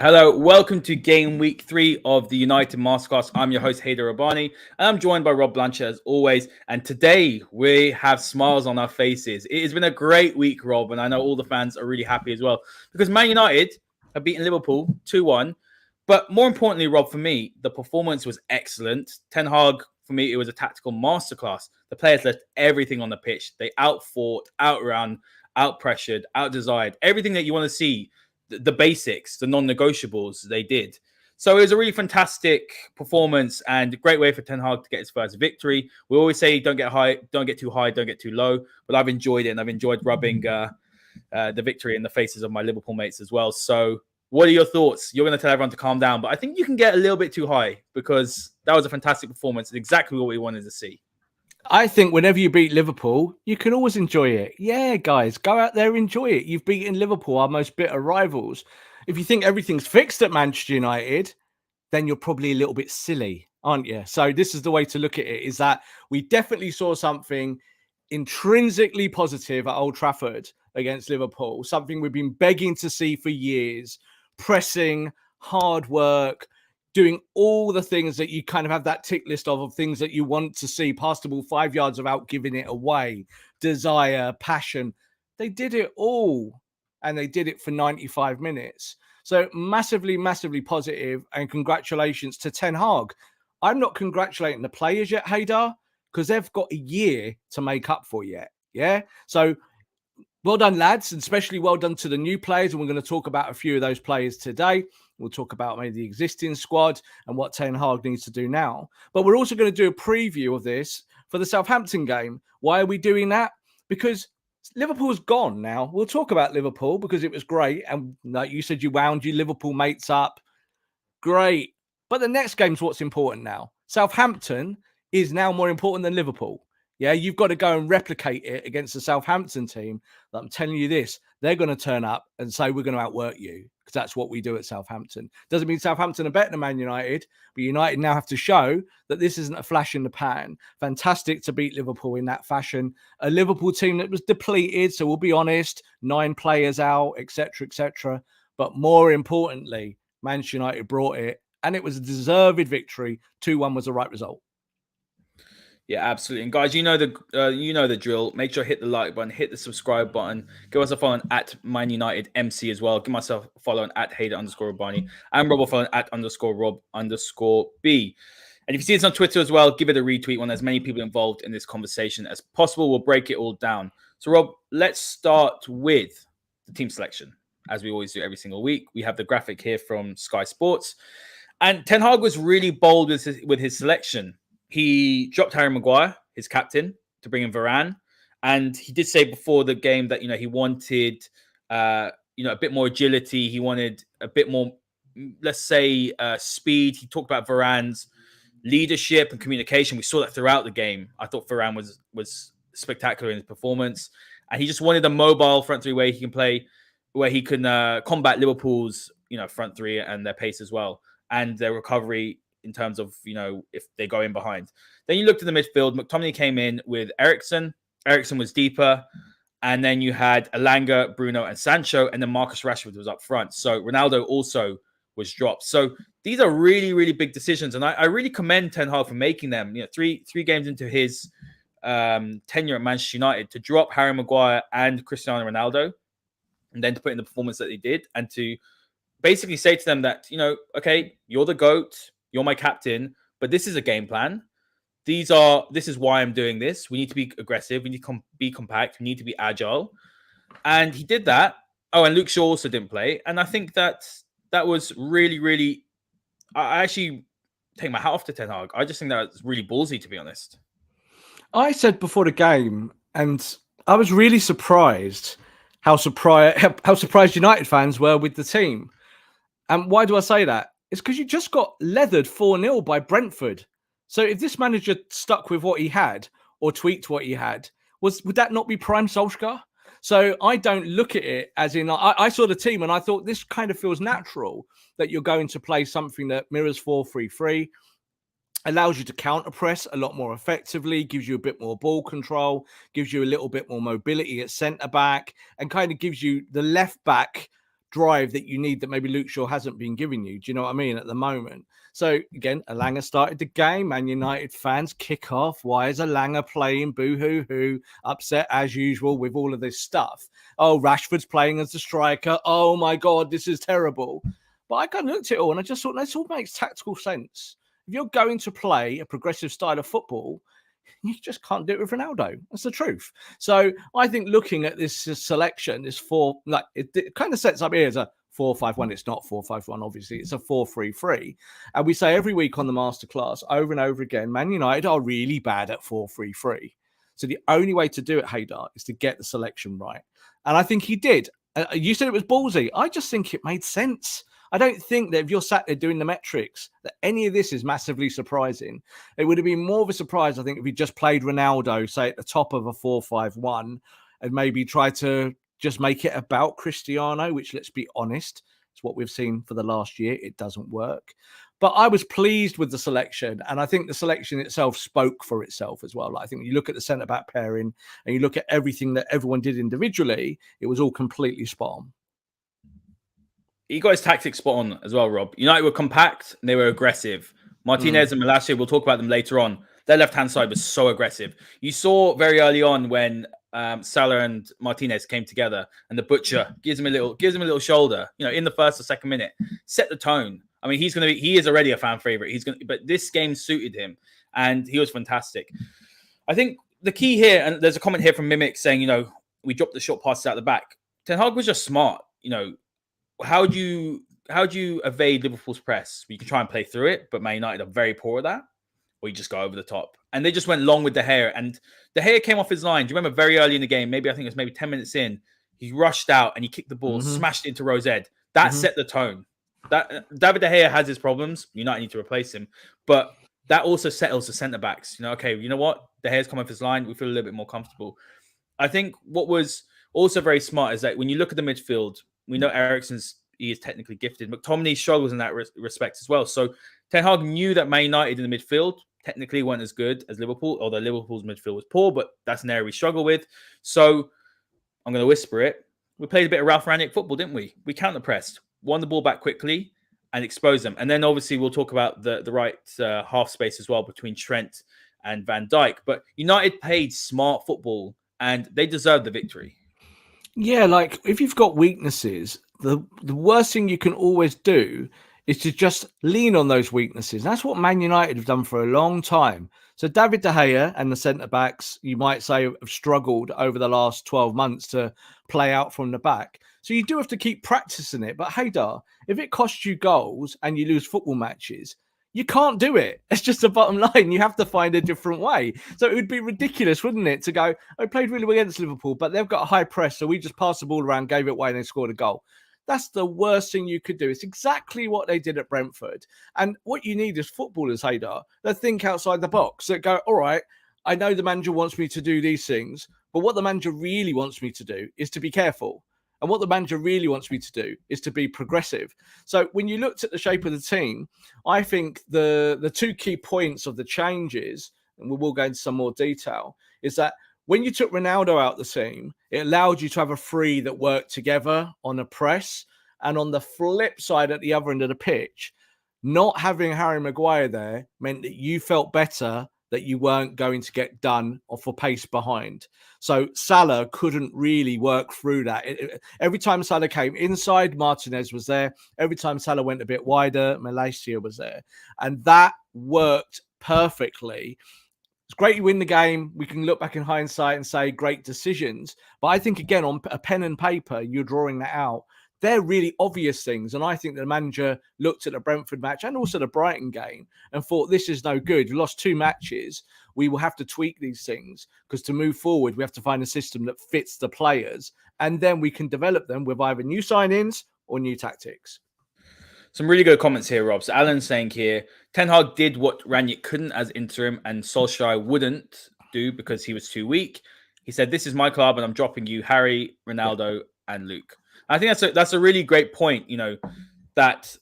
Hello, welcome to game week 3 of the United Masterclass. I'm your host, Haider Rubbani, and I'm joined by Rob Blanchette as always. And today we have smiles on our faces. It has been a great week, Rob, and I know all the fans are really happy as well because Man United have beaten Liverpool 2-1. But more importantly, Rob, for me, the performance was excellent. Ten Hag, for me, it was a tactical masterclass. The players left everything on the pitch. They outfought, outran, outpressured, outdesired, everything that you want to see. The basics, the non-negotiables they did. So it was a really fantastic performance and a great way for Ten Hag to get his first victory. We always say don't get high, don't get too high, don't get too low. But I've enjoyed it and I've enjoyed rubbing the victory in the faces of my Liverpool mates as well. So what are your thoughts? You're going to tell everyone to calm down, but I think you can get a little bit too high because that was a fantastic performance and exactly what we wanted to see. I think whenever you beat Liverpool, you can always enjoy it. Yeah, guys, go out there, enjoy it. You've beaten Liverpool, our most bitter rivals. If you think everything's fixed at Manchester United, then you're probably a little bit silly, aren't you? So this is the way to look at it, is that we definitely saw something intrinsically positive at Old Trafford against Liverpool, something we've been begging to see for years, pressing, hard work, doing all the things that you kind of have that tick list of things that you want to see past the ball 5 yards without giving it away, desire, passion. They did it all and they did it for 95 minutes. So massively, massively positive and congratulations to Ten Hag. I'm not congratulating the players yet, Haider, because they've got a year to make up for yet. Yeah. So well done, lads, and especially well done to the new players. And we're going to talk about a few of those players today. We'll talk about maybe the existing squad and what Ten Hag needs to do now. But we're also going to do a preview of this for the Southampton game. Why are we doing that? Because Liverpool's gone now. We'll talk about Liverpool because it was great. And like you said, you wound your Liverpool mates up. Great. But the next game's what's important now. Southampton is now more important than Liverpool. Yeah, you've got to go and replicate it against the Southampton team. I'm telling you this, they're going to turn up and say, we're going to outwork you, because that's what we do at Southampton. Doesn't mean Southampton are better than Man United, but United now have to show that this isn't a flash in the pan. Fantastic to beat Liverpool in that fashion. A Liverpool team that was depleted, so we'll be honest, 9 players out, etc., etc. But more importantly, Manchester United brought it, and it was a deserved victory. 2-1 was the right result. Yeah, absolutely. And guys, you know the drill. Make sure to hit the like button, hit the subscribe button. Give us a follow at Man United MC as well. Give myself a follow at Haider_Rubbani. And Rob a follow at _Rob_B. And if you see this on Twitter as well, give it a retweet. Want as many people involved in this conversation as possible. We'll break it all down. So Rob, let's start with the team selection, as we always do every single week. We have the graphic here from Sky Sports. And Ten Hag was really bold with his selection. He dropped Harry Maguire, his captain, to bring in Varane. And he did say before the game that, he wanted, a bit more agility. He wanted a bit more, let's say, speed. He talked about Varane's leadership and communication. We saw that throughout the game. I thought Varane was spectacular in his performance. And he just wanted a mobile front three where he can play, where he can combat Liverpool's, front three and their pace as well. And their recovery in terms of, if they go in behind. Then you looked at the midfield. McTominay came in with Eriksen. Eriksen was deeper. And then you had Elanga, Bruno, and Sancho. And then Marcus Rashford was up front. So Ronaldo also was dropped. So these are really, really big decisions. And I really commend Ten Hag for making them. Three games into his tenure at Manchester United, to drop Harry Maguire and Cristiano Ronaldo, and then to put in the performance that they did, and to basically say to them that, okay, you're the GOAT, you're my captain, but this is a game plan. This is why I'm doing this. We need to be aggressive. We need to be compact. We need to be agile. And he did that. Oh, and Luke Shaw also didn't play. And I think that was really, really, I actually take my hat off to Ten Hag. I just think that was really ballsy, to be honest. I said before the game, and I was really surprised how surprised United fans were with the team. And why do I say that? It's because you just got leathered 4-0 by Brentford. So if this manager stuck with what he had or tweaked what he had, would that not be prime Solskjaer? So I don't look at it as in, I saw the team and I thought this kind of feels natural that you're going to play something that mirrors 4-3-3, allows you to counter press a lot more effectively, gives you a bit more ball control, gives you a little bit more mobility at centre back, and kind of gives you the left back drive that you need that maybe Luke Shaw hasn't been giving you. Do you know what I mean, at the moment? So again, Alanga started the game. Man United fans kick off. Why is Alanga playing? Boo-hoo-hoo. Upset as usual with all of this stuff. Oh, Rashford's playing as the striker. Oh my God, this is terrible. But I kind of looked at it all and I just thought this all makes tactical sense. If you're going to play a progressive style of football, you just can't do it with Ronaldo. That's the truth. So I think looking at this selection, this it kind of sets up here as a 4-5-1. It's not 4-5-1, obviously. It's a 4-3-3. And we say every week on the Masterclass, over and over again, Man United are really bad at 4-3-3. So the only way to do it, Haider, is to get the selection right. And I think he did. You said it was ballsy. I just think it made sense. I don't think that if you're sat there doing the metrics, that any of this is massively surprising. It would have been more of a surprise, I think, if he just played Ronaldo, say, at the top of a 4-5-1 and maybe try to just make it about Cristiano, which, let's be honest, it's what we've seen for the last year. It doesn't work. But I was pleased with the selection, and I think the selection itself spoke for itself as well. Like, I think you look at the centre-back pairing and you look at everything that everyone did individually, it was all completely spot on. He got his tactics spot on as well, Rob. United were compact and they were aggressive. Martinez and Blanchette, we'll talk about them later on. Their left-hand side was so aggressive. You saw very early on when Salah and Martinez came together and the butcher gives him a little shoulder, in the first or second minute, set the tone. I mean, he is already a fan favorite. But this game suited him and he was fantastic. I think the key here, and there's a comment here from Mimic saying, we dropped the short passes out the back. Ten Hag was just smart. How do you evade Liverpool's press? You can try and play through it, but Man United are very poor at that. Or you just go over the top. And they just went long with De Gea. And De Gea came off his line. Do you remember very early in the game, I think it was maybe 10 minutes in, he rushed out and he kicked the ball, smashed it into Rose Ed. That set the tone. That David De Gea has his problems. United need to replace him. But that also settles the centre-backs. Okay, you know what? De Gea's come off his line. We feel a little bit more comfortable. I think what was also very smart is that when you look at the midfield, we know he is technically gifted. McTominay struggles in that respect as well. So Ten Hag knew that Man United in the midfield technically weren't as good as Liverpool, although Liverpool's midfield was poor, but that's an area we struggle with. So I'm going to whisper it. We played a bit of Ralph Rangnick football, didn't we? We counter-pressed, won the ball back quickly and exposed them. And then obviously we'll talk about the right half space as well between Trent and Van Dijk. But United played smart football and they deserved the victory. Yeah, like if you've got weaknesses, the worst thing you can always do is to just lean on those weaknesses. That's what Man United have done for a long time. So David De Gea and the centre-backs, you might say, have struggled over the last 12 months to play out from the back. So you do have to keep practicing it. But Haider, if it costs you goals and you lose football matches, you can't do it. It's just the bottom line. You have to find a different way. So it would be ridiculous, wouldn't it, to go, I played really well against Liverpool, but they've got a high press, so we just passed the ball around, gave it away, and they scored a goal. That's the worst thing you could do. It's exactly what they did at Brentford. And what you need is footballers, Haider, that think outside the box, that go, all right, I know the manager wants me to do these things, but what the manager really wants me to do is to be careful. And what the manager really wants me to do is to be progressive. So when you looked at the shape of the team, I think the two key points of the changes, and we will go into some more detail, is that when you took Ronaldo out the team, it allowed you to have a three that worked together on a press. And on the flip side, at the other end of the pitch, not having Harry Maguire there meant that you felt better that you weren't going to get done off a pace behind. So Salah couldn't really work through that. Every time Salah came inside, Martinez was there. Every time Salah went a bit wider, Malaysia was there. And that worked perfectly. It's great you win the game. We can look back in hindsight and say great decisions. But I think, again, on a pen and paper, you're drawing that out. They're really obvious things. And I think the manager looked at the Brentford match and also the Brighton game and thought, this is no good. We lost 2 matches. We will have to tweak these things because to move forward, we have to find a system that fits the players. And then we can develop them with either new signings or new tactics. Some really good comments here, Rob. So Alan's saying here, Ten Hag did what Rangnick couldn't as interim and Solskjaer wouldn't do because he was too weak. He said, this is my club and I'm dropping you, Harry, Ronaldo, and Luke. I think that's a really great point, that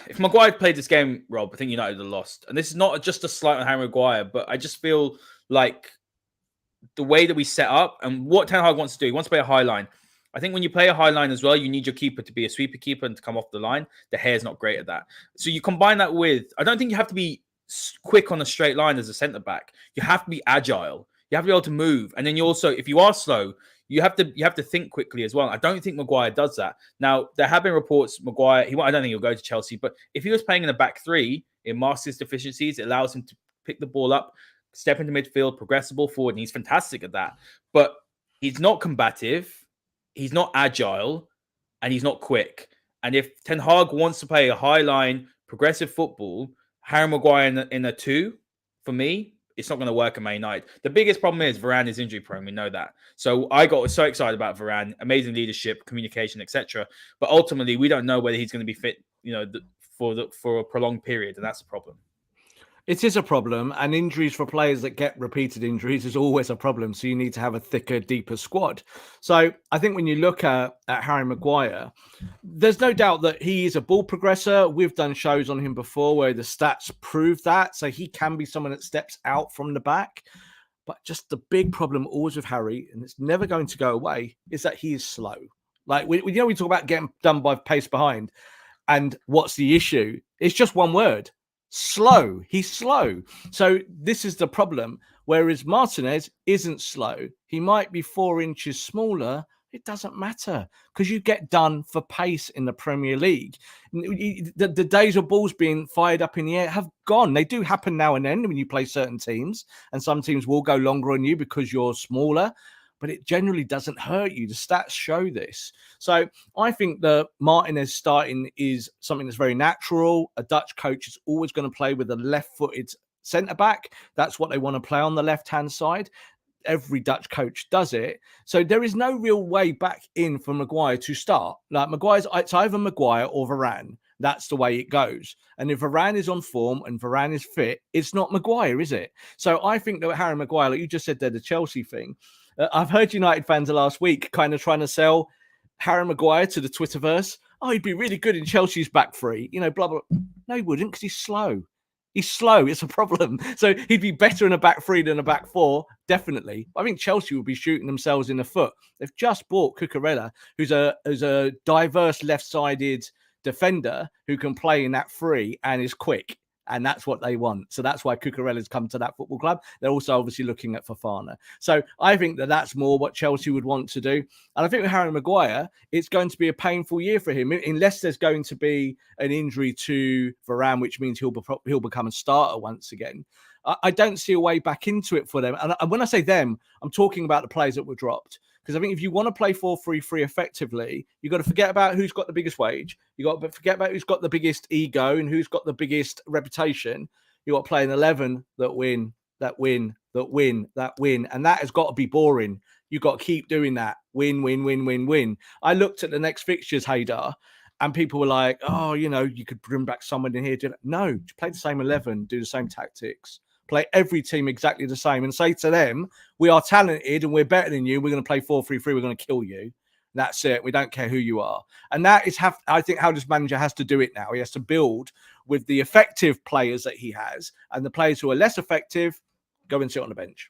if Maguire played this game, Rob, I think United would have lost. And this is not just a slight on Harry Maguire, but I just feel like the way that we set up and what Ten Hag wants to do, he wants to play a high line. I think when you play a high line as well, you need your keeper to be a sweeper keeper and to come off the line. De Gea's not great at that. So you combine that with, I don't think you have to be quick on a straight line as a centre back. You have to be agile. You have to be able to move. And then you also, if you are slow, you have to think quickly as well. I don't think Maguire does that. Now, there have been reports Maguire, I don't think he'll go to Chelsea, but if he was playing in a back three, it masks his deficiencies. It allows him to pick the ball up, step into midfield, progress the ball forward, and he's fantastic at that. But he's not combative, he's not agile, and he's not quick. And if Ten Hag wants to play a high line, progressive football, Harry Maguire in a two, for me, it's not going to work at Man United. The biggest problem is Varane is injury prone. We know that. So I got so excited about Varane, amazing leadership, communication, etc. But ultimately, we don't know whether he's going to be fit, for a prolonged period, and that's the problem. It is a problem, and injuries for players that get repeated injuries is always a problem. So you need to have a thicker, deeper squad. So I think when you look at Harry Maguire, there's no doubt that he is a ball progressor. We've done shows on him before where the stats prove that. So he can be someone that steps out from the back. But just the big problem always with Harry, and it's never going to go away, is that he is slow. Like, we talk about getting done by pace behind. And what's the issue? It's just one word. Slow. He's slow. So this is the problem. Whereas Martinez isn't slow. He might be 4 inches smaller. It doesn't matter because you get done for pace in the Premier League. The days of balls being fired up in the air have gone. They do happen now and then when you play certain teams, and some teams will go longer on you because you're smaller, but it generally doesn't hurt you. The stats show this. So I think that Martinez starting is something that's very natural. A Dutch coach is always going to play with a left-footed centre-back. That's what they want to play on the left-hand side. Every Dutch coach does it. So there is no real way back in for Maguire to start. Like, it's either Maguire or Varane. That's the way it goes. And if Varane is on form and Varane is fit, it's not Maguire, is it? So I think that Harry Maguire, like you just said there, the Chelsea thing, I've heard United fans last week kind of trying to sell Harry Maguire to the Twitterverse. Oh, he'd be really good in Chelsea's back three, blah, blah. No, he wouldn't, because he's slow. He's slow. It's a problem. So he'd be better in a back three than a back four, definitely. I think Chelsea would be shooting themselves in the foot. They've just bought Cucurella, who's a diverse left-sided defender who can play in that three and is quick. And that's what they want. So that's why Cucurella's come to that football club. They're also obviously looking at Fofana. So I think that that's more what Chelsea would want to do. And I think with Harry Maguire, it's going to be a painful year for him, unless there's going to be an injury to Varane, which means he'll become a starter once again. I don't see a way back into it for them. And when I say them, I'm talking about the players that were dropped. Because I think if you want to play 4-3-3 effectively, you've got to forget about who's got the biggest wage. You've got to forget about who's got the biggest ego and who's got the biggest reputation. You've got to play an 11 that win. And that has got to be boring. You've got to keep doing that. Win. I looked at the next fixtures, Haider, and people were like, oh, you could bring back someone in here. No, play the same 11, do the same tactics. Play every team exactly the same and say to them, we are talented and we're better than you. We're going to play 4-3-3. We're going to kill you. That's it. We don't care who you are. And that is I think how this manager has to do it now. He has to build with the effective players that he has, and the players who are less effective, go and sit on the bench.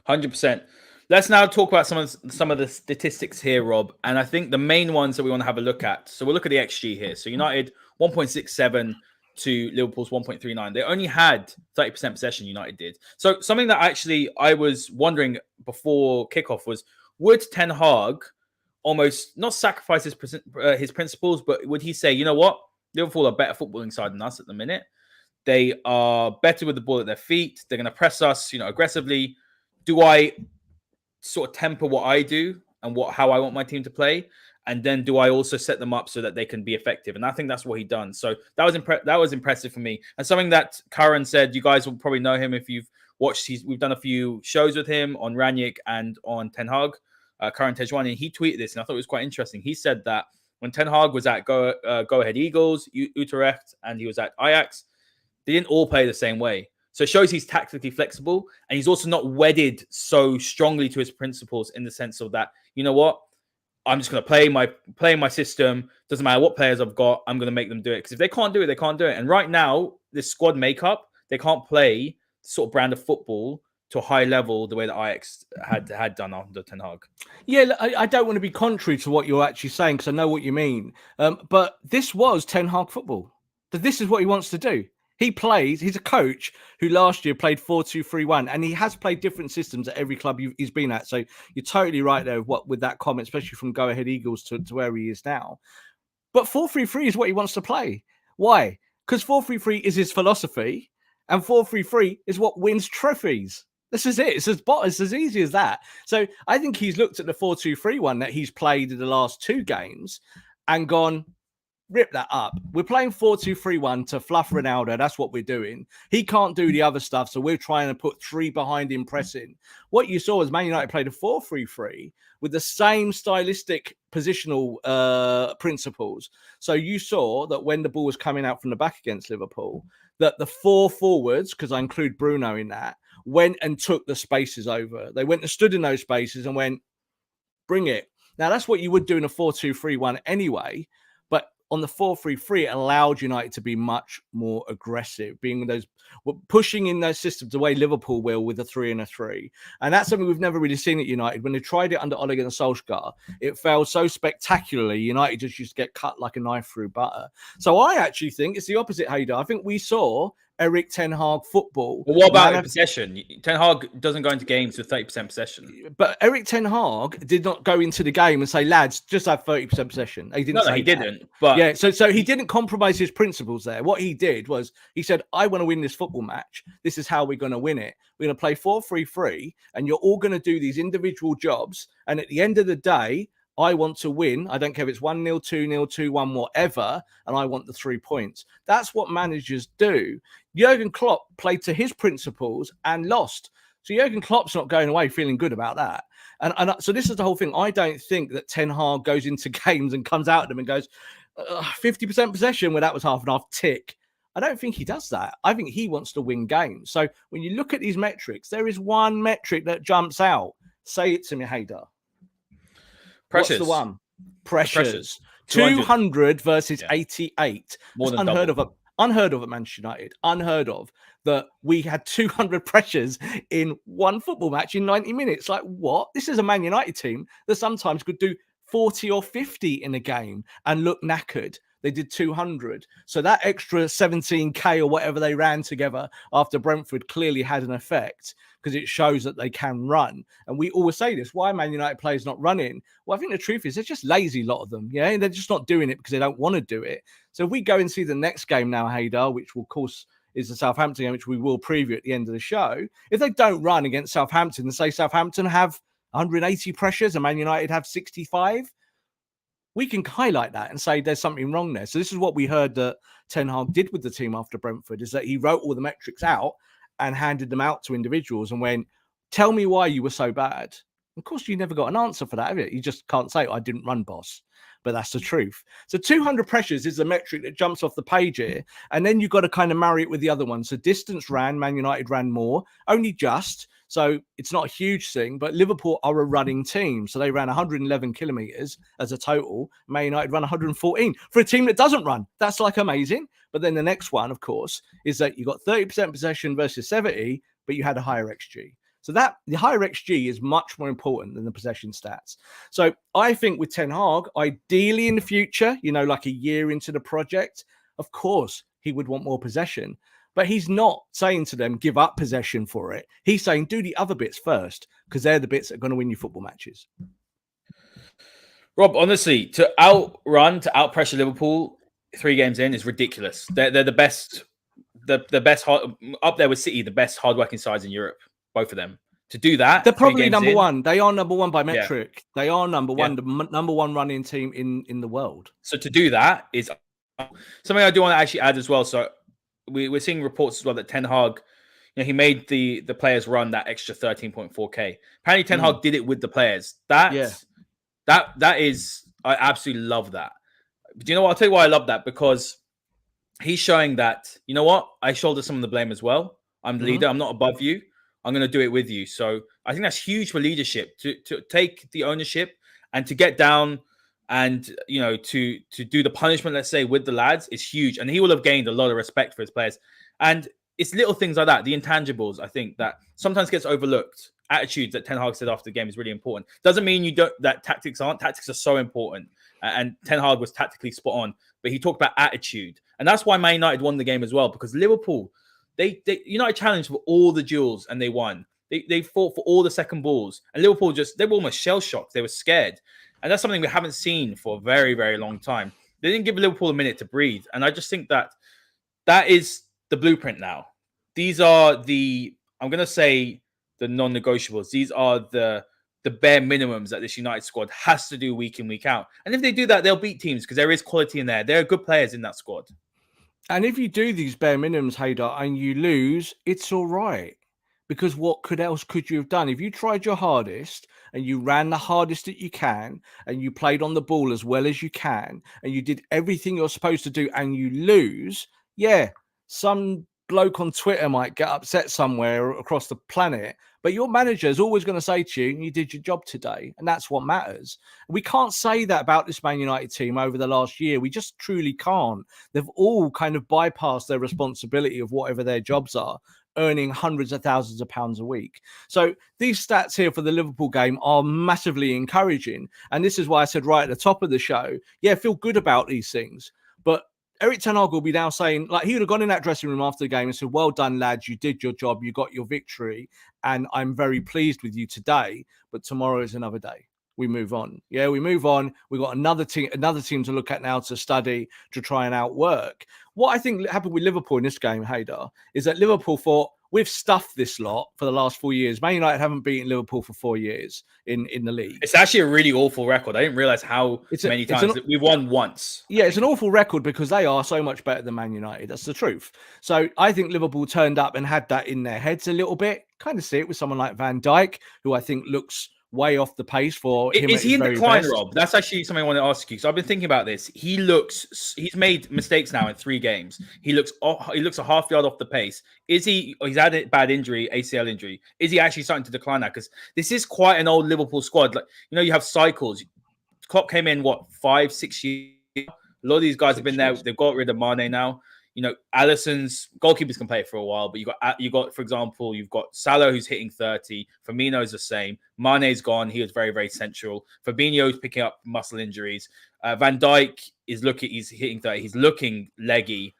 100%. Let's now talk about some of the statistics here, Rob. And I think the main ones that we want to have a look at. So we'll look at the XG here. So United 1.67 to Liverpool's 1.39. They only had 30% possession, United did. So something that actually I was wondering before kickoff was, would Ten Hag almost not sacrifice his principles, but would he say, you know what? Liverpool are better footballing side than us at the minute. They are better with the ball at their feet. They're going to press us, aggressively. Do I sort of temper what I do and how I want my team to play? And then do I also set them up so that they can be effective? And I think that's what he done. So that was impressive for me. And something that Karen said, you guys will probably know him if you've watched. We've done a few shows with him on Ranić and on Ten Hag, Karen Tejwani, and he tweeted this, and I thought it was quite interesting. He said that when Ten Hag was at Go Ahead Eagles, Utrecht, and he was at Ajax, they didn't all play the same way. So it shows he's tactically flexible, and he's also not wedded so strongly to his principles in the sense of that, you know what? I'm just going to play my system. Doesn't matter what players I've got. I'm going to make them do it. Because if they can't do it, they can't do it. And right now, this squad makeup, they can't play the sort of brand of football to a high level the way that Ajax had done under Ten Hag. Yeah, I don't want to be contrary to what you're actually saying because I know what you mean. But this was Ten Hag football. This is what he wants to do. He's a coach who last year played 4-2-3-1, and he has played different systems at every club he's been at. So you're totally right there with that comment, especially from Go Ahead Eagles to where he is now. But 4-3-3 is what he wants to play. Why? Because 4-3-3 is his philosophy, and 4-3-3 is what wins trophies. This is it. It's as easy as that. So I think he's looked at the 4-2-3-1 that he's played in the last 2 games and gone, rip that up. We're playing 4-2-3-1 to fluff Ronaldo. That's what we're doing. He can't do the other stuff, so we're trying to put 3 behind him pressing. What you saw was Man United played a 4-3-3 with the same stylistic positional principles. So you saw that when the ball was coming out from the back against Liverpool, that the 4 forwards, because I include Bruno in that, went and took the spaces over. They went and stood in those spaces and went, bring it. Now, that's what you would do in a 4-2-3-1 anyway. But on the 4-3-3, it allowed United to be much more aggressive, pushing in those systems the way Liverpool will with a 3 and a 3. And that's something we've never really seen at United. When they tried it under Ole Gunnar Solskjaer, it failed so spectacularly. United just used to get cut like a knife through butter. So I actually think it's the opposite, Haider. I think we saw Erik Ten Hag football. But what about possession? Ten Hag doesn't go into games with 30% possession. But Erik Ten Hag did not go into the game and say, lads, just have 30% possession. He didn't he didn't. But yeah, so he didn't compromise his principles there. What he did was he said, I want to win this football match. This is how we're going to win it. We're going to play 4-3-3, and you're all going to do these individual jobs. And at the end of the day, I want to win. I don't care if it's 1-0, 2-0, 2-1, whatever. And I want the 3 points. That's what managers do. Jurgen Klopp played to his principles and lost. So Jurgen Klopp's not going away feeling good about that. And so this is the whole thing. I don't think that Ten Hag goes into games and comes out of them and goes, 50% possession when that was half and half, tick. I don't think he does that. I think he wants to win games. So when you look at these metrics, there is one metric that jumps out. Say it to me, Haider. Pressures. What's the one? Pressures. 200 versus 88. More than unheard double. of. Unheard of at Manchester United. Unheard of that we had 200 pressures in one football match in 90 minutes. Like, what? This is a Man United team that sometimes could do 40 or 50 in a game and look knackered. They did 200. So that extra 17K or whatever they ran together after Brentford clearly had an effect because it shows that they can run. And we always say this, why Man United players not running? Well, I think the truth is they're just lazy, a lot of them. Yeah, they're just not doing it because they don't want to do it. So if we go and see the next game now, Haider, which will, of course, is the Southampton game, which we will preview at the end of the show. If they don't run against Southampton and say Southampton have 180 pressures and Man United have 65, we can highlight that and say there's something wrong there. So this is what we heard that Ten Hag did with the team after Brentford, is that he wrote all the metrics out and handed them out to individuals and went, tell me why you were so bad. Of course, you never got an answer for that, have you? You just can't say, I didn't run, boss. But that's the truth. So 200 pressures is the metric that jumps off the page here. And then you've got to kind of marry it with the other ones. So distance ran, Man United ran more, only just. So it's not a huge thing, but Liverpool are a running team. So they ran 111 kilometers as a total. Man United run 114 for a team that doesn't run. That's like amazing. But then the next one, of course, is that you got 30% possession versus 70, but you had a higher XG. So that the higher XG is much more important than the possession stats. So I think with Ten Hag, ideally in the future, like a year into the project, of course, he would want more possession. But he's not saying to them, give up possession for it. He's saying, do the other bits first, because they're the bits that are going to win you football matches. Rob, honestly, to out-pressure Liverpool 3 games in is ridiculous. They're the best, the best up there with City, the best hardworking sides in Europe. Both of them. To do that, they're probably number one. They are number one by metric. Yeah. They are number one, the number one running team in the world. So to do that is something I do want to actually add as well. So we're seeing reports as well that Ten Hag, he made the players run that extra 13.4K. Apparently Ten Hag did it with the players. That is, I absolutely love that. But do you know what? I'll tell you why I love that, because he's showing that, you know what? I shoulder some of the blame as well. I'm the leader. I'm not above you. I'm going to do it with you. So I think that's huge for leadership, to take the ownership and to get down and, to do the punishment, let's say, with the lads is huge. And he will have gained a lot of respect for his players. And it's little things like that, the intangibles, I think, that sometimes gets overlooked. Attitudes that Ten Hag said after the game is really important. Doesn't mean that tactics aren't. Tactics are so important. And Ten Hag was tactically spot on. But he talked about attitude. And that's why Man United won the game as well. Because Liverpool, they United challenged for all the duels and they won. They fought for all the second balls. And Liverpool they were almost shell-shocked. They were scared. And that's something we haven't seen for a very, very long time. They didn't give Liverpool a minute to breathe. And I just think that is the blueprint now. These are I'm going to say the non-negotiables. These are the bare minimums that this United squad has to do week in, week out. And if they do that, they'll beat teams because there is quality in there. There are good players in that squad. And if you do these bare minimums, Haider, and you lose, it's all right. Because what else could you have done? If you tried your hardest and you ran the hardest that you can and you played on the ball as well as you can and you did everything you're supposed to do and you lose, yeah, some bloke on Twitter might get upset somewhere across the planet, but your manager is always going to say to you, you did your job today, and that's what matters. We can't say that about this Man United team over the last year. We just truly can't. They've all kind of bypassed their responsibility of whatever their jobs are, earning hundreds of thousands of pounds a week. So these stats here for the Liverpool game are massively encouraging, and this is why I said right at the top of the show, yeah, feel good about these things, but Erik Ten Hag will be now saying, like, he would have gone in that dressing room after the game and said, well done, lads, you did your job, you got your victory, and I'm very pleased with you today, but tomorrow is another day. We move on. Yeah, we move on. We've got another team to look at now, to study, to try and outwork. What I think happened with Liverpool in this game, Haider, is that Liverpool thought, we've stuffed this lot for the last 4 years. Man United haven't beaten Liverpool for 4 years in the league. It's actually a really awful record. I didn't realize how many times we won once. Yeah, it's an awful record because they are so much better than Man United. That's the truth. So I think Liverpool turned up and had that in their heads a little bit. Kind of see it with someone like Van Dijk, who I think looks way off the pace for him. Is he in decline, Rob? That's actually something I want to ask you. So I've been thinking about this. He's made mistakes now in 3 games. He looks a half yard off the pace. He's had a bad injury, ACL injury. Is he actually starting to decline now? Because this is quite an old Liverpool squad. Like, you have cycles. Klopp came in 5-6 years. A lot of these guys have been there. They've got rid of Mane now. Alisson's goalkeepers can play for a while, but you got, for example, you've got Salah who's hitting 30. Firmino's the same. Mane's gone. He was very, very central. Fabinho's picking up muscle injuries. Van Dijk he's hitting 30. He's looking leggy.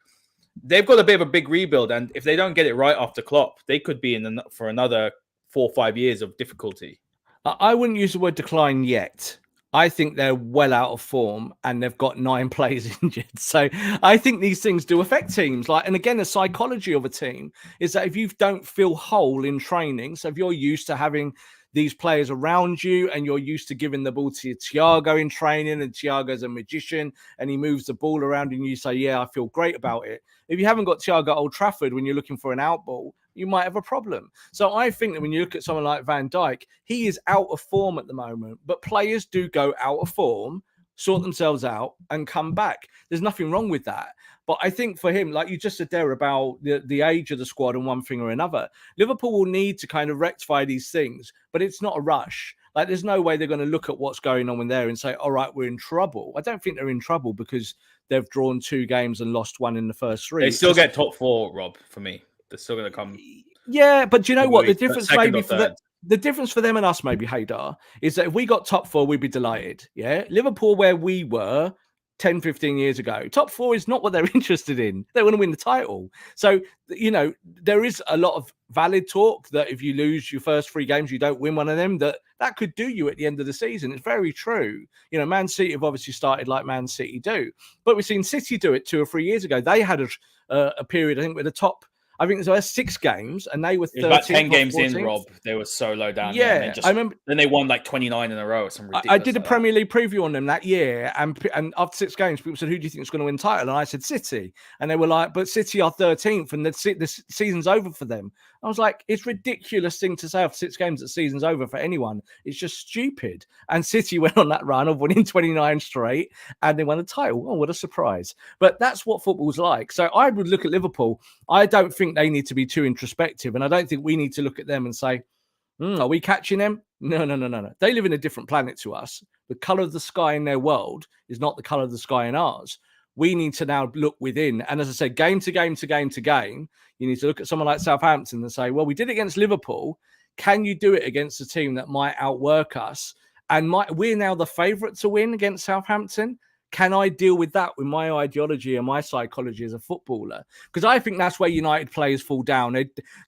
They've got a bit of a big rebuild, and if they don't get it right after Klopp, they could be for another 4 or 5 years of difficulty. I wouldn't use the word decline yet. I think they're well out of form and they've got 9 players injured. So I think these things do affect teams. And again, the psychology of a team is that if you don't feel whole in training, so if you're used to having these players around you and you're used to giving the ball to Thiago in training, and Thiago's a magician and he moves the ball around and you say, yeah, I feel great about it. If you haven't got Thiago at Old Trafford when you're looking for an out ball, you might have a problem. So I think that when you look at someone like Van Dijk, he is out of form at the moment, but players do go out of form, sort themselves out and come back. There's nothing wrong with that. But I think for him, like you just said there about the age of the squad and one thing or another, Liverpool will need to kind of rectify these things, but it's not a rush. Like, there's no way they're going to look at what's going on in there and say, all right, we're in trouble. I don't think they're in trouble because they've drawn 2 games and lost 1 in the first 3. They still get top 4, Rob, for me. They're still going to come. Yeah, but do you know what? The difference maybe the difference for them and us, maybe, Haider, is that if we got top 4, we'd be delighted. Yeah. Liverpool, where we were 10, 15 years ago, top 4 is not what they're interested in. They want to win the title. So, there is a lot of valid talk that if you lose your first 3 games, you don't win one of them, that could do you at the end of the season. It's very true. Man City have obviously started like Man City do, but we've seen City do it 2 or 3 years ago. They had a period, I think, with the top, I think there were 6 games, and they were 13, about 10 games 14th. In, Rob. They were so low down. Yeah, I remember. Then they won like 29 in a row or something ridiculous. I did a Premier League preview on them that year, and after 6 games, people said, "Who do you think is going to win the title?" And I said, "City." And they were like, "But City are 13th, and the season's over for them." I was like, "It's a ridiculous thing to say after 6 games that the season's over for anyone. It's just stupid." And City went on that run of winning 29 straight, and they won the title. Oh, what a surprise! But that's what football's like. So I would look at Liverpool. I don't think they need to be too introspective, and I don't think we need to look at them and say, are we catching them? No. They live in a different planet to us. The color of the sky in their world is not the color of the sky in ours. We need to now look within. And as I said, game to game to game to game, you need to look at someone like Southampton and say, well, we did it against Liverpool. Can you do it against a team that might outwork us? And we're now the favourite to win against Southampton. Can I deal with that with my ideology and my psychology as a footballer? Because I think that's where United players fall down.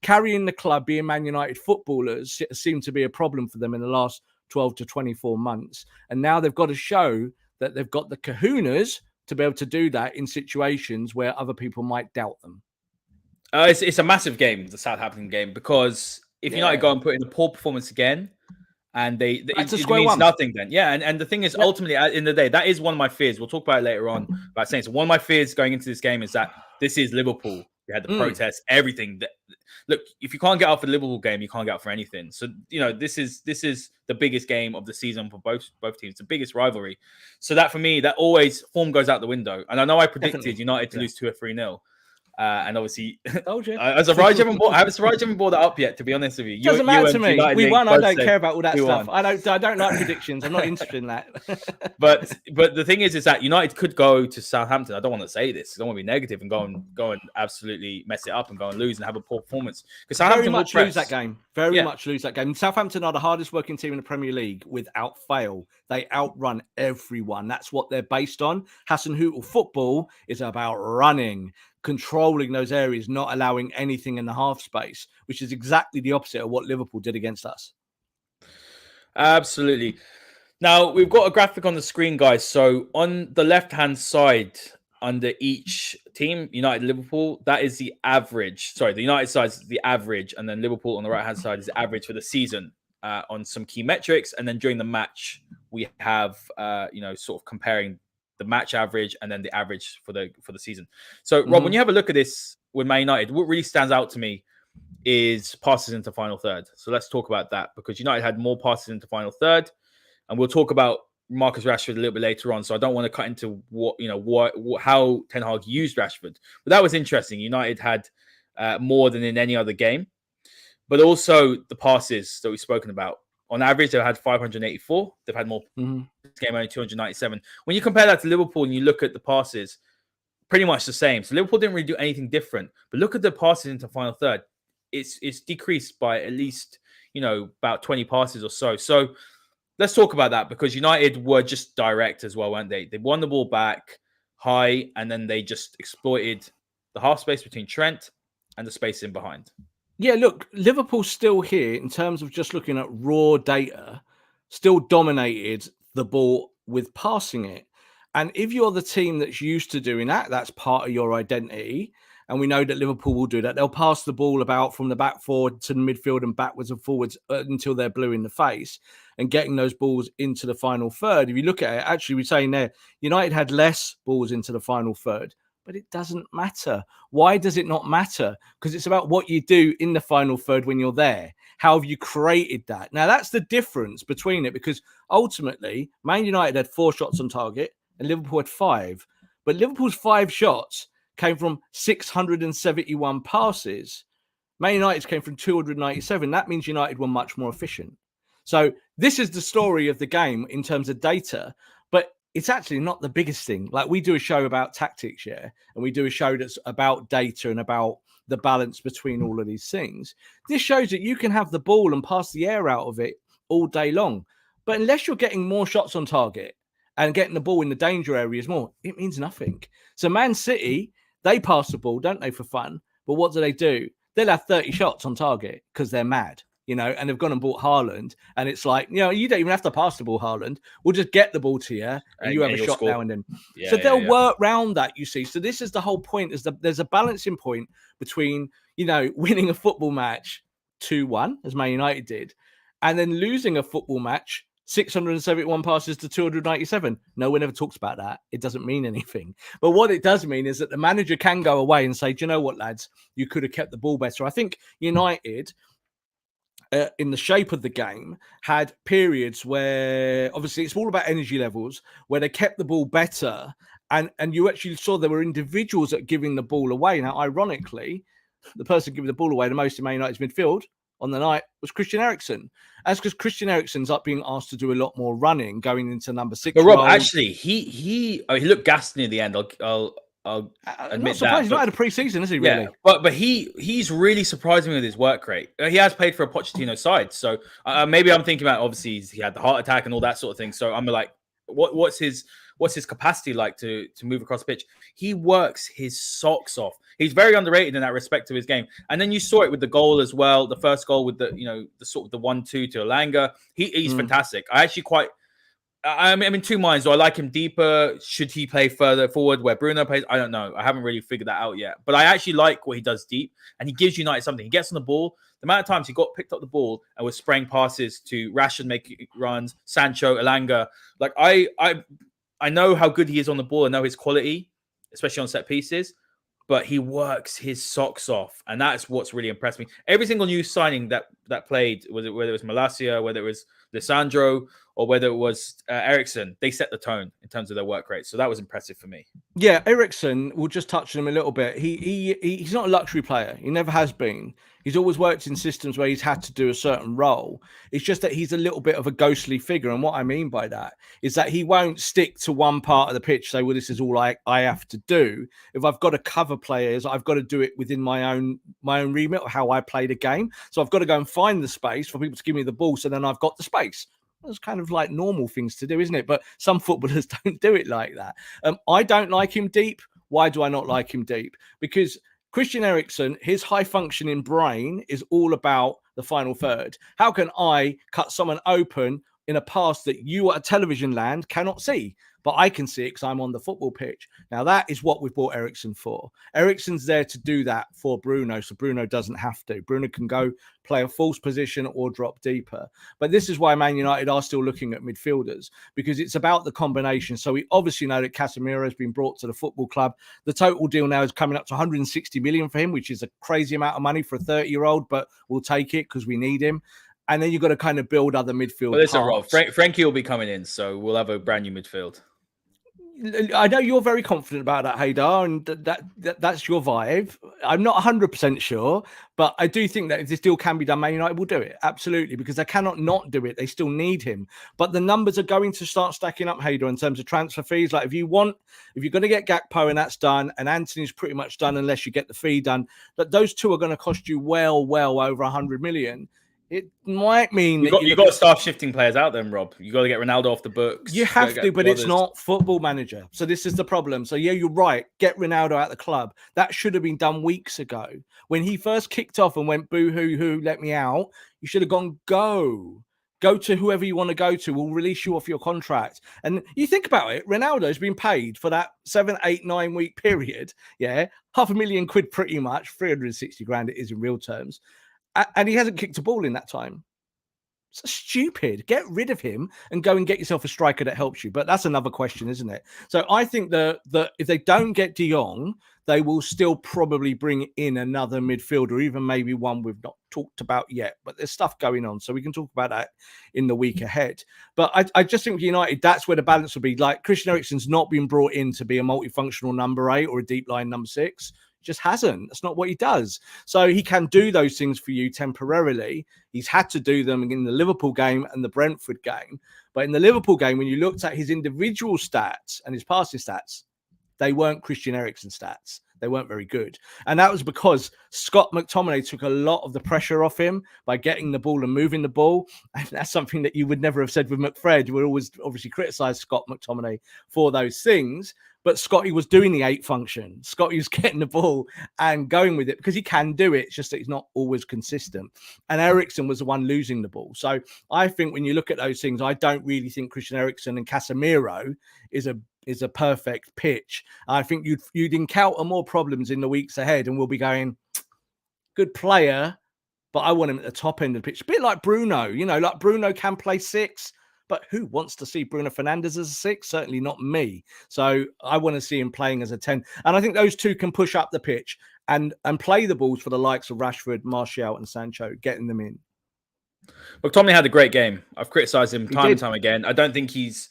Carrying the club, being Man United footballers, seemed to be a problem for them in the last 12 to 24 months. And now they've got to show that they've got the kahunas to be able to do that in situations where other people might doubt them. It's a massive game, the Southampton game, because if United go and put in a poor performance again, and it means nothing then. Yeah, and the thing is, ultimately, in the day, that is one of my fears. We'll talk about it later on about saying. So one of my fears going into this game is that this is Liverpool. We had the protests, everything. Look, if you can't get out for the Liverpool game, you can't get out for anything. So, this is the biggest game of the season for both teams, the biggest rivalry. So that for me, that always form goes out the window. And I know I predicted United to lose 2 or 3-0. And obviously, as a Raj, I haven't brought that up yet. To be honest with you, doesn't matter to me. We won. I don't care about all that stuff. I don't like predictions. I'm not interested in that. but the thing is that United could go to Southampton. I don't want to say this. I don't want to be negative and go and absolutely mess it up and go and lose and have a poor performance. Because Southampton very much lose that game. Very much lose that game. Southampton are the hardest working team in the Premier League without fail. They outrun everyone. That's what they're based on. Hasenhüttl football is about running, controlling those areas, not allowing anything in the half space, which is exactly the opposite of what Liverpool did against us. Absolutely. Now, we've got a graphic on the screen, guys. So on the left-hand side, under each team, United, Liverpool, that is the average. Sorry, the United side is the average, and then Liverpool on the right-hand side is the average for the season on some key metrics. And then during the match, we have, sort of comparing the match average and then the average for the season. So, Rob, when you have a look at this with Man United, what really stands out to me is passes into final third. So let's talk about that, because United had more passes into final third, and we'll talk about Marcus Rashford a little bit later on. So I don't want to cut into how Ten Hag used Rashford, but that was interesting. United had more than in any other game, but also the passes that we've spoken about. On average, they've had 584. They've had more. This game only 297. When you compare that to Liverpool and you look at the passes, pretty much the same. So Liverpool didn't really do anything different. But look at the passes into final third. It's decreased by at least about 20 passes or so. So let's talk about that, because United were just direct as well, weren't they? They won the ball back high, and then they just exploited the half space between Trent and the space in behind. Yeah, look, Liverpool's still here in terms of just looking at raw data, still dominated the ball with passing it. And if you're the team that's used to doing that, that's part of your identity. And we know that Liverpool will do that. They'll pass the ball about from the back forward to the midfield and backwards and forwards until they're blue in the face, and getting those balls into the final third. If you look at it, actually, we're saying there, United had less balls into the final third. But it doesn't matter. Why does it not matter? Because it's about what you do in the final third when you're there. How have you created that? Now, that's the difference between it, because ultimately, Man United had 4 shots on target and Liverpool had 5. But Liverpool's 5 shots came from 671 passes. Man United's came from 297. That means United were much more efficient. So this is the story of the game in terms of data. But it's actually not the biggest thing. Like, we do a show about tactics, and we do a show that's about data and about the balance between all of these things. This shows that you can have the ball and pass the air out of it all day long. But unless you're getting more shots on target and getting the ball in the danger areas more, it means nothing. So Man City, they pass the ball, don't they, for fun? But what do? They'll have 30 shots on target because they're mad. And they've gone and bought Haaland, and it's like, you don't even have to pass the ball, Haaland. We'll just get the ball to you, and you have a shot score now and then. So they'll work around that, you see. So this is the whole point, is that there's a balancing point between, winning a football match 2-1, as Man United did, and then losing a football match 671 passes to 297. No one ever talks about that. It doesn't mean anything. But what it does mean is that the manager can go away and say, do you know what, lads? You could have kept the ball better. I think United, in the shape of the game, had periods where, obviously, it's all about energy levels, where they kept the ball better, and you actually saw there were individuals that giving the ball away. Now, ironically, the person giving the ball away the most in Man United's midfield on the night was Christian Eriksen. That's because Christian Eriksen's up being asked to do a lot more running going into number 6. But Rob, actually, he looked gassed near the end. I'll I'm admit not surprised. that. He's not had a pre-season, is he? Really? Yeah, but he's really surprising with his work rate. He has played for a Pochettino side, so maybe I'm thinking about, obviously he had the heart attack and all that sort of thing. So I'm like, what's his capacity like to move across the pitch? He works his socks off. He's very underrated in that respect to his game. And then you saw it with the goal as well. The first goal with the sort of the 1-2 to Elanga. He's fantastic. I'm in two minds. Do I like him deeper? Should he play further forward where Bruno plays? I don't know. I haven't really figured that out yet. But I actually like what he does deep, and he gives United something. He gets on the ball. The amount of times he picked up the ball and was spraying passes to Rashford, making runs, Sancho, Elanga. Like I know how good he is on the ball. I know his quality, especially on set pieces. But he works his socks off, and that's what's really impressed me. Every single new signing that played, whether it was Malacia, whether it was Lisandro, or whether it was Eriksen, they set the tone in terms of their work rate. So that was impressive for me. Yeah, Eriksen, we'll just touch on him a little bit. He's not a luxury player. He never has been. He's always worked in systems where he's had to do a certain role. It's just that he's a little bit of a ghostly figure. And what I mean by that is that he won't stick to one part of the pitch, say, well, this is all I have to do. If I've got to cover players, I've got to do it within my own remit of how I play the game. So I've got to go and find the space for people to give me the ball. So then I've got the space. It's kind of like normal things to do, isn't it? But some footballers don't do it like that. I don't like him deep. Why do I not like him deep? Because Christian Eriksen, his high functioning brain is all about the final third. How can I cut someone open in a pass that you at television land cannot see? But I can see it because I'm on the football pitch. Now, that is what we've bought Eriksen for. Eriksen's there to do that for Bruno, so Bruno doesn't have to. Bruno can go play a false position or drop deeper. But this is why Man United are still looking at midfielders, because it's about the combination. So we obviously know that Casemiro has been brought to the football club. The total deal now is coming up to 160 million for him, which is a crazy amount of money for a 30-year-old, but we'll take it because we need him. And then you've got to kind of build other midfield parts. Frankie will be coming in, so we'll have a brand new midfield. I know you're very confident about that, Haider, and that's your vibe. I'm not 100% sure, but I do think that if this deal can be done, Man United will do it. Absolutely, because they cannot not do it. They still need him. But the numbers are going to start stacking up, Haider, in terms of transfer fees. Like if you're going to get Gakpo and that's done, and Anthony's pretty much done unless you get the fee done, but those two are going to cost you well over 100 million. It might mean you've got to start shifting players out then, Rob. You've got to get Ronaldo off the books. You have to, but it's not Football Manager. So this is the problem. So yeah, you're right. Get Ronaldo out of the club. That should have been done weeks ago. When he first kicked off and went, boo-hoo-hoo, let me out, you should have gone, go to whoever you want to go to. We'll release you off your contract. And you think about it, Ronaldo's been paid for that 7, 8, 9 week period. Yeah, £500,000 pretty much, 360 grand it is in real terms. And he hasn't kicked a ball in that time. So stupid. Get rid of him and go and get yourself a striker that helps you. But that's another question, isn't it? So I think that if they don't get De Jong, they will still probably bring in another midfielder, even maybe one we've not talked about yet. But there's stuff going on, so we can talk about that in the week ahead. But I just think United, that's where the balance will be. Like Christian Eriksen's not been brought in to be a multifunctional number 8 or a deep line number 6. Just hasn't. That's not what he does. So he can do those things for you temporarily. He's had to do them in the Liverpool game and the Brentford game. But in the Liverpool game, when you looked at his individual stats and his passing stats, they weren't Christian Eriksen stats. They weren't very good. And that was because Scott McTominay took a lot of the pressure off him by getting the ball and moving the ball. And that's something that you would never have said with McFred. You would always obviously criticize Scott McTominay for those things. But Scotty was doing the 8 function. Scotty was getting the ball and going with it because he can do it. It's just that he's not always consistent. And Eriksen was the one losing the ball. So I think when you look at those things, I don't really think Christian Eriksen and Casemiro is a perfect pitch. I think you'd encounter more problems in the weeks ahead, and we'll be going, good player, but I want him at the top end of the pitch. A bit like Bruno, like Bruno can play 6. But who wants to see Bruno Fernandes as a 6? Certainly not me. So I want to see him playing as a 10. And I think those two can push up the pitch and play the balls for the likes of Rashford, Martial and Sancho, getting them in. McTominay had a great game. I've criticised him time and time again. I don't think he's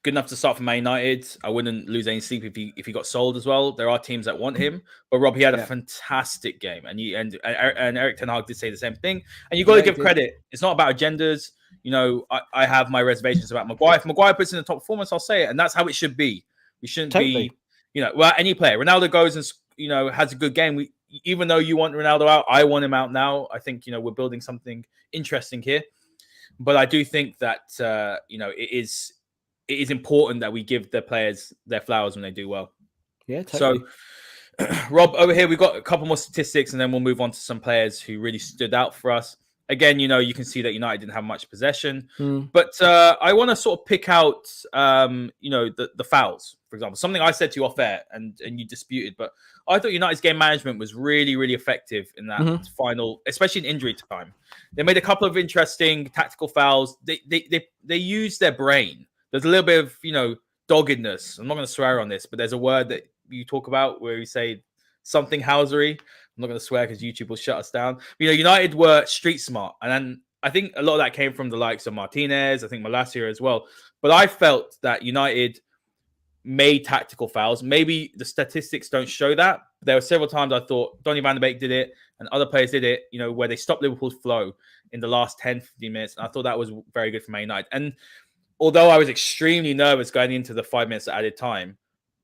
good enough to start for Man United. I wouldn't lose any sleep if he got sold as well. There are teams that want him, but Rob, he had a fantastic game, and Erik Ten Hag did say the same thing. And you got to give credit. It's not about agendas. I have my reservations about Maguire. If Maguire puts in the top performance, I'll say it, and that's how it should be. We shouldn't be, any player. Ronaldo goes and has a good game. Even though you want Ronaldo out, I want him out now. I think we're building something interesting here. But I do think that it is important that we give the players their flowers when they do well. Yeah, totally. So, Rob, over here we've got a couple more statistics, and then we'll move on to some players who really stood out for us. Again, you can see that United didn't have much possession, but I want to sort of pick out, the fouls, for example. Something I said to you off air, and you disputed, but I thought United's game management was really, really effective in that final, especially in injury time. They made a couple of interesting tactical fouls. They used their brain. There's a little bit of doggedness. I'm not going to swear on this, but there's a word that you talk about where you say something housery. I'm not going to swear because YouTube will shut us down. But, United were street smart. And then I think a lot of that came from the likes of Martinez, I think Malacia as well. But I felt that United made tactical fouls. Maybe the statistics don't show that. There were several times I thought Donny van de Beek did it and other players did it, where they stopped Liverpool's flow in the last 10, 15 minutes. And I thought that was very good for Man United. And although I was extremely nervous going into the 5 minutes of added time,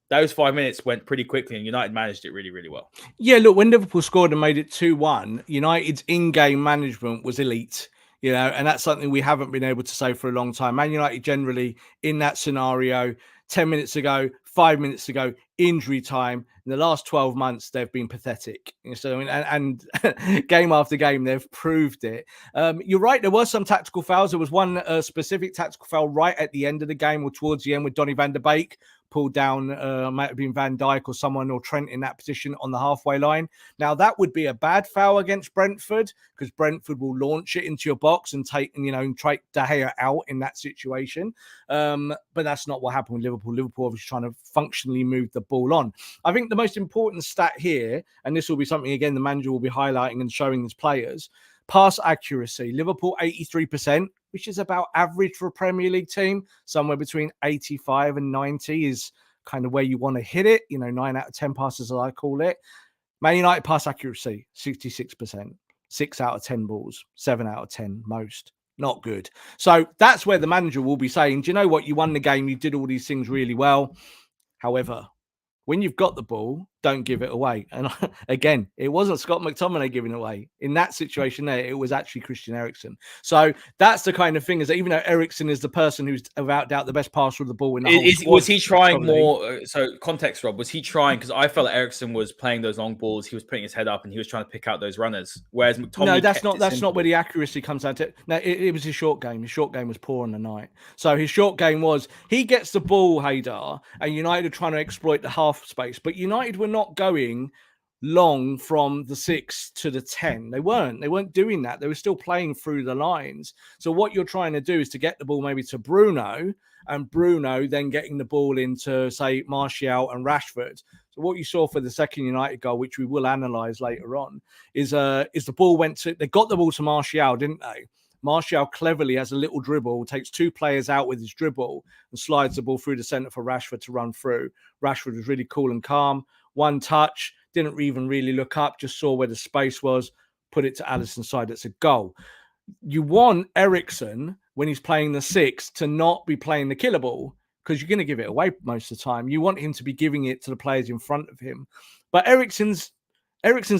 those 5 minutes went pretty quickly and United managed it really, really well. Yeah, look, when Liverpool scored and made it 2-1, United's in-game management was elite, and that's something we haven't been able to say for a long time. Man United generally in that scenario, 10 minutes ago, 5 minutes ago, injury time. In the last 12 months, they've been pathetic. So, and game after game, they've proved it. You're right. There were some tactical fouls. There was one specific tactical foul right at the end of the game or towards the end with Donny van de Beek pulled down, might have been Van Dijk or someone or Trent in that position on the halfway line. Now, that would be a bad foul against Brentford because Brentford will launch it into your box and take De Gea out in that situation. But that's not what happened with Liverpool. Liverpool obviously trying to functionally move the ball on. I think the most important stat here, and this will be something, again, the manager will be highlighting and showing his players, pass accuracy. Liverpool, 83%, which is about average for a Premier League team. Somewhere between 85 and 90 is kind of where you want to hit it. 9 out of 10 passes, as I call it. Man United pass accuracy, 66%. 6 out of 10 balls, 7 out of 10 most. Not good. So that's where the manager will be saying, do you know what? You won the game. You did all these things really well. However, when you've got the ball, don't give it away. And again, it wasn't Scott McTominay giving it away. In that situation there, it was actually Christian Eriksen. So that's the kind of thing, is that even though Eriksen is the person who's without doubt the best passer of the ball in the whole squad, was he trying more? So context, Rob, was he trying? Because I felt like Eriksen was playing those long balls. He was putting his head up and he was trying to pick out those runners. Whereas McTominay, no, that's not where the accuracy comes down to. No, it was his short game. His short game was poor on the night. So his short game was he gets the ball, Haider, and United are trying to exploit the half space. But United were not going long from the 6 to the 10. They weren't doing that. They were still playing through the lines. So what you're trying to do is to get the ball maybe to Bruno, and Bruno then getting the ball into, say, Martial and Rashford. So what you saw for the second United goal, which we will analyze later on, is the ball went to, they got the ball to Martial, didn't they? Martial cleverly has a little dribble, takes 2 players out with his dribble and slides the ball through the centre for Rashford to run through. Rashford was really cool and calm. One touch, didn't even really look up, just saw where the space was, put it to Alisson's side. It's a goal. You want Eriksen, when he's playing the 6, to not be playing the killer ball because you're going to give it away most of the time. You want him to be giving it to the players in front of him. But Eriksen's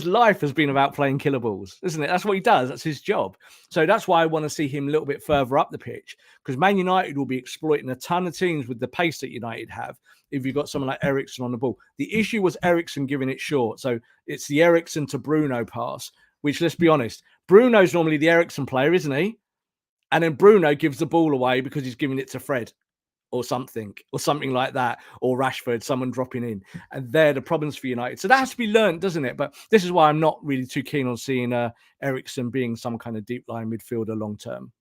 life has been about playing killer balls, isn't it? That's what he does. That's his job. So that's why I want to see him a little bit further up the pitch, because Man United will be exploiting a ton of teams with the pace that United have if you've got someone like Eriksen on the ball. The issue was Eriksen giving it short. So it's the Eriksen to Bruno pass, which, let's be honest, Bruno's normally the Eriksen player, isn't he? And then Bruno gives the ball away because he's giving it to Fred or something like that, or Rashford, someone dropping in. And they're the problems for United. So that has to be learned, doesn't it? But this is why I'm not really too keen on seeing Eriksen being some kind of deep line midfielder long term.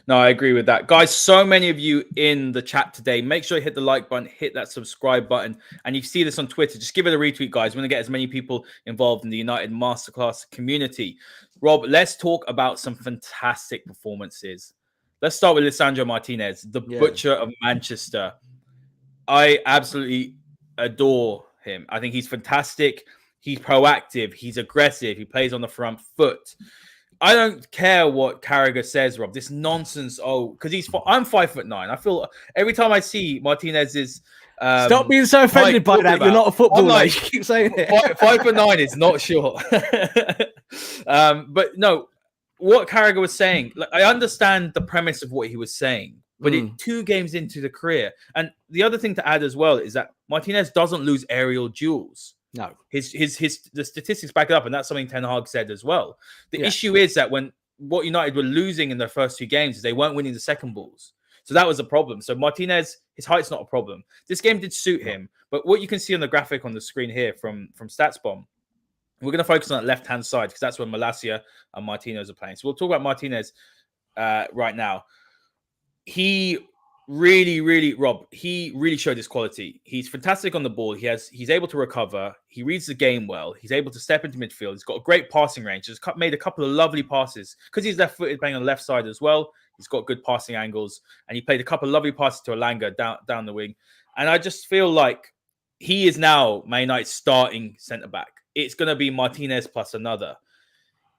No, I agree with that. Guys, so many of you in the chat today. Make sure you hit the like button, hit that subscribe button. And you see this on Twitter, just give it a retweet, guys. We want to get as many people involved in the United Masterclass community. Rob, let's talk about some fantastic performances. Let's start with Lisandro Martinez, the butcher of Manchester. I absolutely adore him. I think he's fantastic. He's proactive. He's aggressive. He plays on the front foot. I don't care what Carragher says, Rob. This nonsense. Oh, because I'm 5'9". I feel every time I see Martinez's. Stop being so offended by that. You're not a footballer. Like, you keep saying it. 5'9" is not short. But no, what Carragher was saying, like, I understand the premise of what he was saying, but 2 games into the career, and the other thing to add as well is that Martinez doesn't lose aerial duels. No, the statistics back it up, and that's something Ten Hag said as well. The issue is that what United were losing in their first 2 games is they weren't winning the second balls. So that was a problem. So Martinez, his height's not a problem. This game did suit him, but what you can see on the graphic on the screen here from StatsBomb, we're going to focus on that left-hand side because that's where Malacia and Martinez are playing. So we'll talk about Martinez right now. He really, Rob, he really showed his quality. He's fantastic on the ball. He's able to recover. He reads the game well. He's able to step into midfield. He's got a great passing range. He's made a couple of lovely passes because he's left-footed, playing on the left side as well. He's got good passing angles, and he played a couple of lovely passes to Elanga down the wing. And I just feel like he is now Man United's starting centre-back. It's going to be Martinez plus another.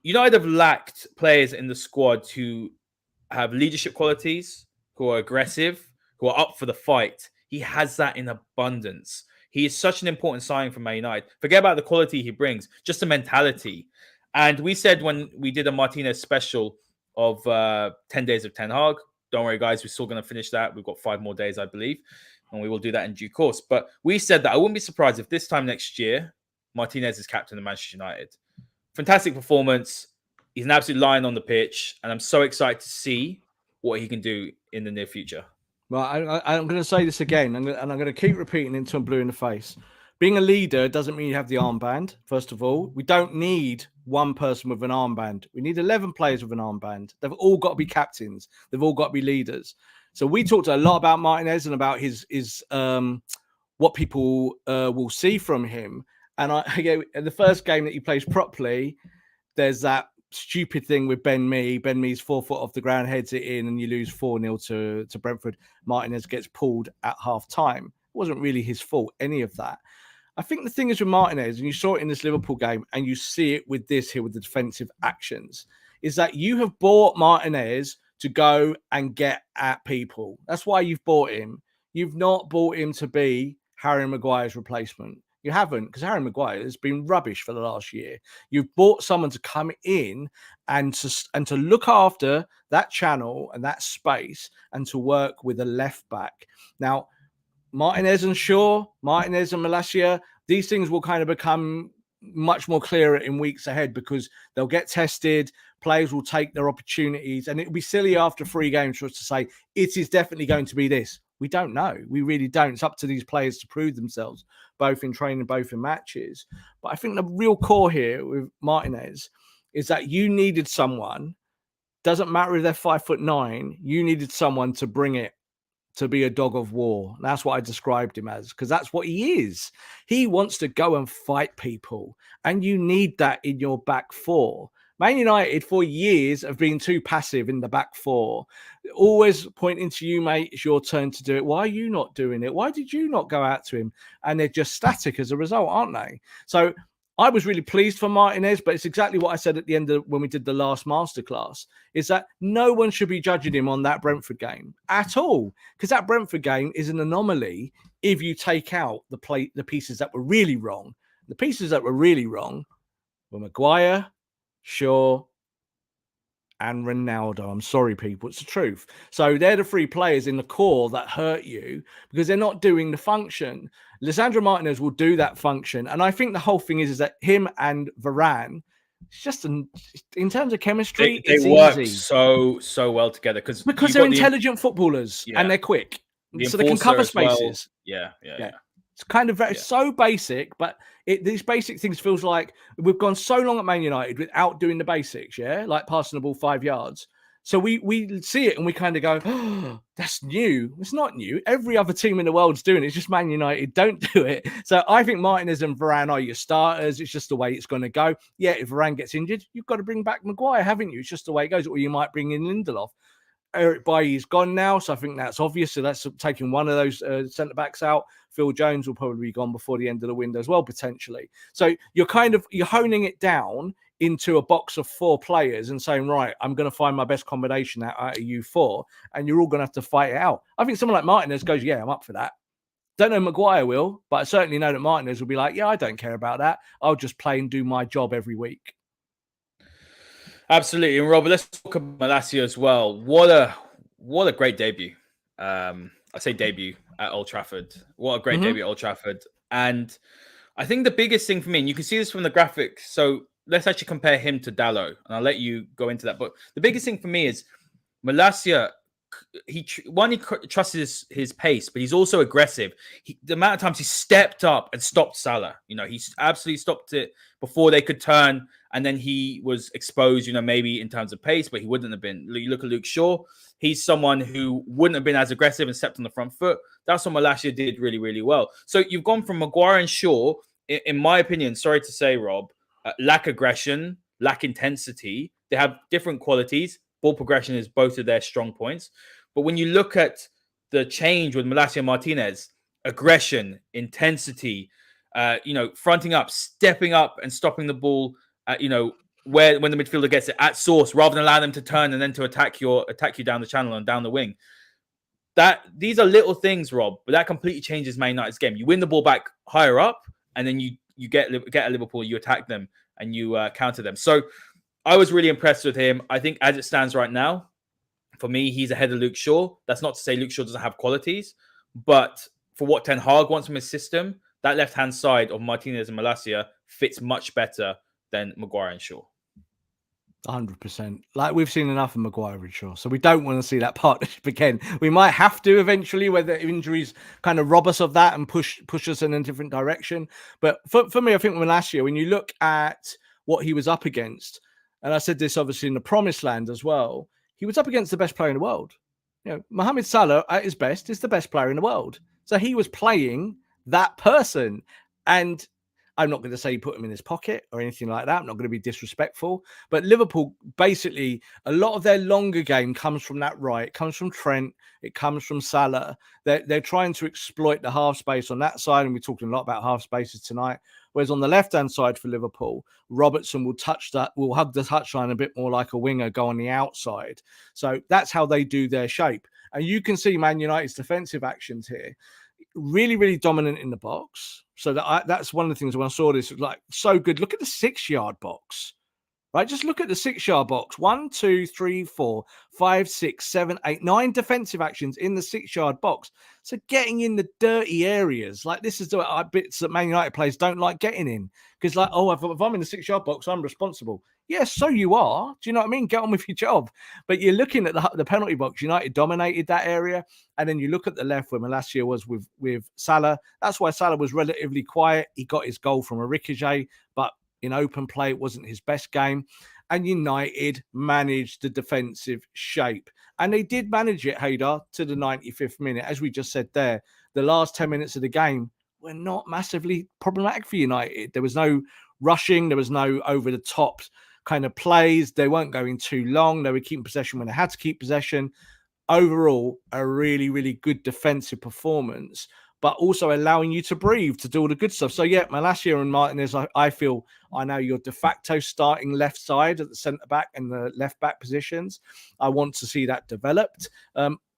United have lacked players in the squad who have leadership qualities, who are aggressive, who are up for the fight. He has that in abundance. He is such an important signing for Man United. Forget about the quality he brings, just the mentality. And we said when we did a Martinez special of 10 days of Ten Hag, don't worry, guys, we're still going to finish that. We've got 5 more days, I believe, and we will do that in due course. But we said that I wouldn't be surprised if this time next year, Martinez is captain of Manchester United. Fantastic performance. He's an absolute lion on the pitch, and I'm so excited to see what he can do in the near future. Well, I'm going to say this again, and I'm going to keep repeating it until I'm blue in the face. Being a leader doesn't mean you have the armband, first of all. We don't need one person with an armband. We need 11 players with an armband. They've all got to be captains. They've all got to be leaders. So we talked a lot about Martinez and about his what people will see from him. And in the first game that he plays properly, there's that stupid thing with Ben Mee. Ben Mee's 4 foot off the ground, heads it in, and you lose 4-0 to Brentford. Martinez gets pulled at half time. It wasn't really his fault, any of that. I think the thing is with Martinez, and you saw it in this Liverpool game, and you see it with this here with the defensive actions, is that you have bought Martinez to go and get at people. That's why you've bought him. You've not bought him to be Harry Maguire's replacement. You haven't, because Harry Maguire has been rubbish for the last year. You've bought someone to come in and to look after that channel and that space and to work with a left back. Now, Martinez and Shaw, Martinez and Malacia, these things will kind of become much more clearer in weeks ahead because they'll get tested. Players will take their opportunities, and it would be silly after 3 games for us to say it is definitely going to be this. We don't know. We really don't. It's up to these players to prove themselves, both in training, both in matches. But I think the real core here with Martinez is that you needed someone, doesn't matter if they're 5'9", you needed someone to bring it, to be a dog of war. That's what I described him as, because that's what he is. He wants to go and fight people, and you need that in your back 4. Man United for years have been too passive in the back 4, always pointing to you, mate, it's your turn to do it. Why are you not doing it? Why did you not go out to him? And they're just static as a result, aren't they? So I was really pleased for Martinez, but it's exactly what I said at the end of when we did the last masterclass, is that no one should be judging him on that Brentford game at all, because that Brentford game is an anomaly if you take out the pieces that were really wrong. The pieces that were really wrong were Maguire, Shaw, and Ronaldo. I'm sorry, people. It's the truth. So they're the 3 players in the core that hurt you because they're not doing the function. Lisandro Martinez will do that function. And I think the whole thing is that him and Varane, it's just in terms of chemistry, they work easy. so well together because they're intelligent footballers and they're quick. So they can cover spaces. Well. Yeah. It's kind of so basic, but these basic things feels like we've gone so long at Man United without doing the basics, like passing the ball 5 yards. So we see it and we kind of go, oh, that's new. It's not new. Every other team in the world's doing it. It's just Man United don't do it. So I think Martinez and Varane are your starters. It's just the way it's going to go. Yeah, if Varane gets injured, you've got to bring back Maguire, haven't you? It's just the way it goes. Or you might bring in Lindelof. Eric Bailly's gone now, so I think that's obvious. So that's taking one of those centre backs out. Phil Jones will probably be gone before the end of the window as well, potentially. So you're honing it down into a box of 4 players and saying, right, I'm going to find my best combination out of you 4, and you're all going to have to fight it out. I think someone like Martinez goes, yeah, I'm up for that. Don't know Maguire will, but I certainly know that Martinez will be like, yeah, I don't care about that. I'll just play and do my job every week. Absolutely. And Robert, let's talk about Malacia as well. What a great debut. I say debut at Old Trafford. What a great debut at Old Trafford. And I think the biggest thing for me, and you can see this from the graphics, so let's actually compare him to Dalot, and I'll let you go into that. But the biggest thing for me is Malacia, he trusts his pace, but he's also aggressive. The amount of times he stepped up and stopped Salah, he's absolutely stopped it before they could turn, and then he was exposed, maybe in terms of pace, but he wouldn't have been. You look at Luke Shaw, he's someone who wouldn't have been as aggressive and stepped on the front foot. That's what Malacia did really, really well. So you've gone from Maguire and Shaw, in my opinion, sorry to say, Rob, lack aggression, lack intensity. They have different qualities. Ball progression is both of their strong points. But when you look at the change with Malacia and Martinez, aggression, intensity, fronting up, stepping up and stopping the ball, when the midfielder gets it at source, rather than allow them to turn and then to attack you down the channel and down the wing. These are little things, Rob, but that completely changes Man United's game. You win the ball back higher up, and then you get a Liverpool, you attack them and you counter them. So I was really impressed with him. I think as it stands right now, for me, he's ahead of Luke Shaw. That's not to say Luke Shaw doesn't have qualities, but for what Ten Hag wants from his system, that left-hand side of Martinez and Malacia fits much better than Maguire and Shaw. 100%. Like, we've seen enough of Maguire and Shaw, so we don't want to see that partnership again. We might have to eventually, whether injuries kind of rob us of that and push us in a different direction. But for me, I think Malacia, when you look at what he was up against, and I said this obviously in the Promised Land as well, he was up against the best player in the world. Mohamed Salah at his best is the best player in the world. So he was playing that person. And I'm not going to say he put him in his pocket or anything like that. I'm not going to be disrespectful. But Liverpool, basically, a lot of their longer game comes from that right. It comes from Trent. It comes from Salah. They're trying to exploit the half space on that side. And we're talking a lot about half spaces tonight. Whereas on the left-hand side for Liverpool, Robertson will hug the touchline a bit more like a winger, go on the outside. So that's how they do their shape. And you can see Man United's defensive actions here. Really, really dominant in the box. So that's one of the things when I saw this, it was like so good. Look at the 6-yard box, right? Just look at the 6-yard box. 1, 2, 3, 4, 5, 6, 7, 8, 9 defensive actions in the 6-yard box. So getting in the dirty areas, like this is the bits that Man United players don't like getting in. Because if I'm in the 6-yard box, I'm responsible. Yes, so you are. Do you know what I mean? Get on with your job. But you're looking at the penalty box. United dominated that area. And then you look at the left where Malacia was with Salah. That's why Salah was relatively quiet. He got his goal from a ricochet, but in open play, it wasn't his best game. And United managed the defensive shape. And they did manage it, Haider, to the 95th minute. As we just said there, the last 10 minutes of the game were not massively problematic for United. There was no rushing. There was no over-the-top kind of plays. They weren't going too long. They were keeping possession when they had to keep possession. Overall, a really, really good defensive performance, but also allowing you to breathe, to do all the good stuff. So, yeah, Malacia and Martinez, I feel I know your de facto starting left side at the centre-back and the left-back positions. I want to see that developed.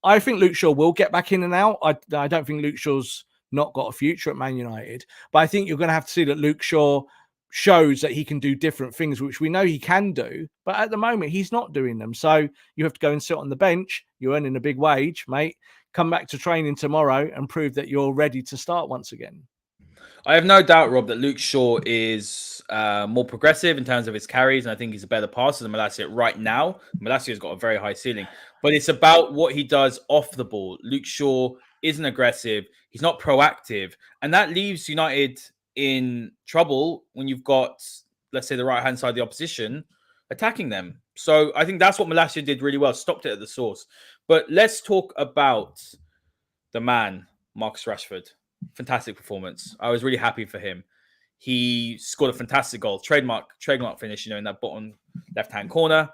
I think Luke Shaw will get back in and out. I don't think Luke Shaw's not got a future at Man United, but I think you're going to have to see that Luke Shaw shows that he can do different things, which we know he can do, but at the moment he's not doing them. So you have to go and sit on the bench. You're earning a big wage, mate. Come back to training tomorrow and prove that you're ready to start once again. I have no doubt, Rob, that Luke Shaw is more progressive in terms of his carries, and I think he's a better passer than Malacia right now. Malacia's got a very high ceiling, but it's about what he does off the ball. Luke Shaw isn't aggressive. He's not proactive, and that leaves United in trouble when you've got, let's say, the right-hand side of the opposition attacking them. So I think that's what Malacia did really well, stopped it at the source. But let's talk about the man, Marcus Rashford. Fantastic performance. I was really happy for him. He scored a fantastic goal, trademark finish, in that bottom left-hand corner.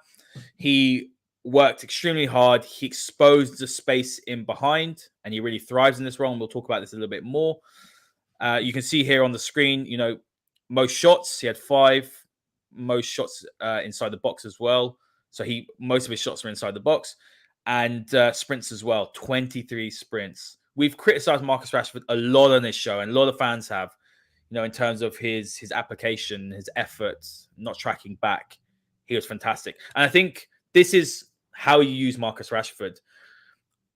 He worked extremely hard. He exposed the space in behind, and he really thrives in this role. And we'll talk about this a little bit more. You can see here on the screen, most shots. He had 5, most shots inside the box as well. So most of his shots were inside the box, and sprints as well. 23 sprints. We've criticized Marcus Rashford a lot on this show, and a lot of fans have, in terms of his application, his efforts, not tracking back. He was fantastic, and I think this is how you use Marcus Rashford.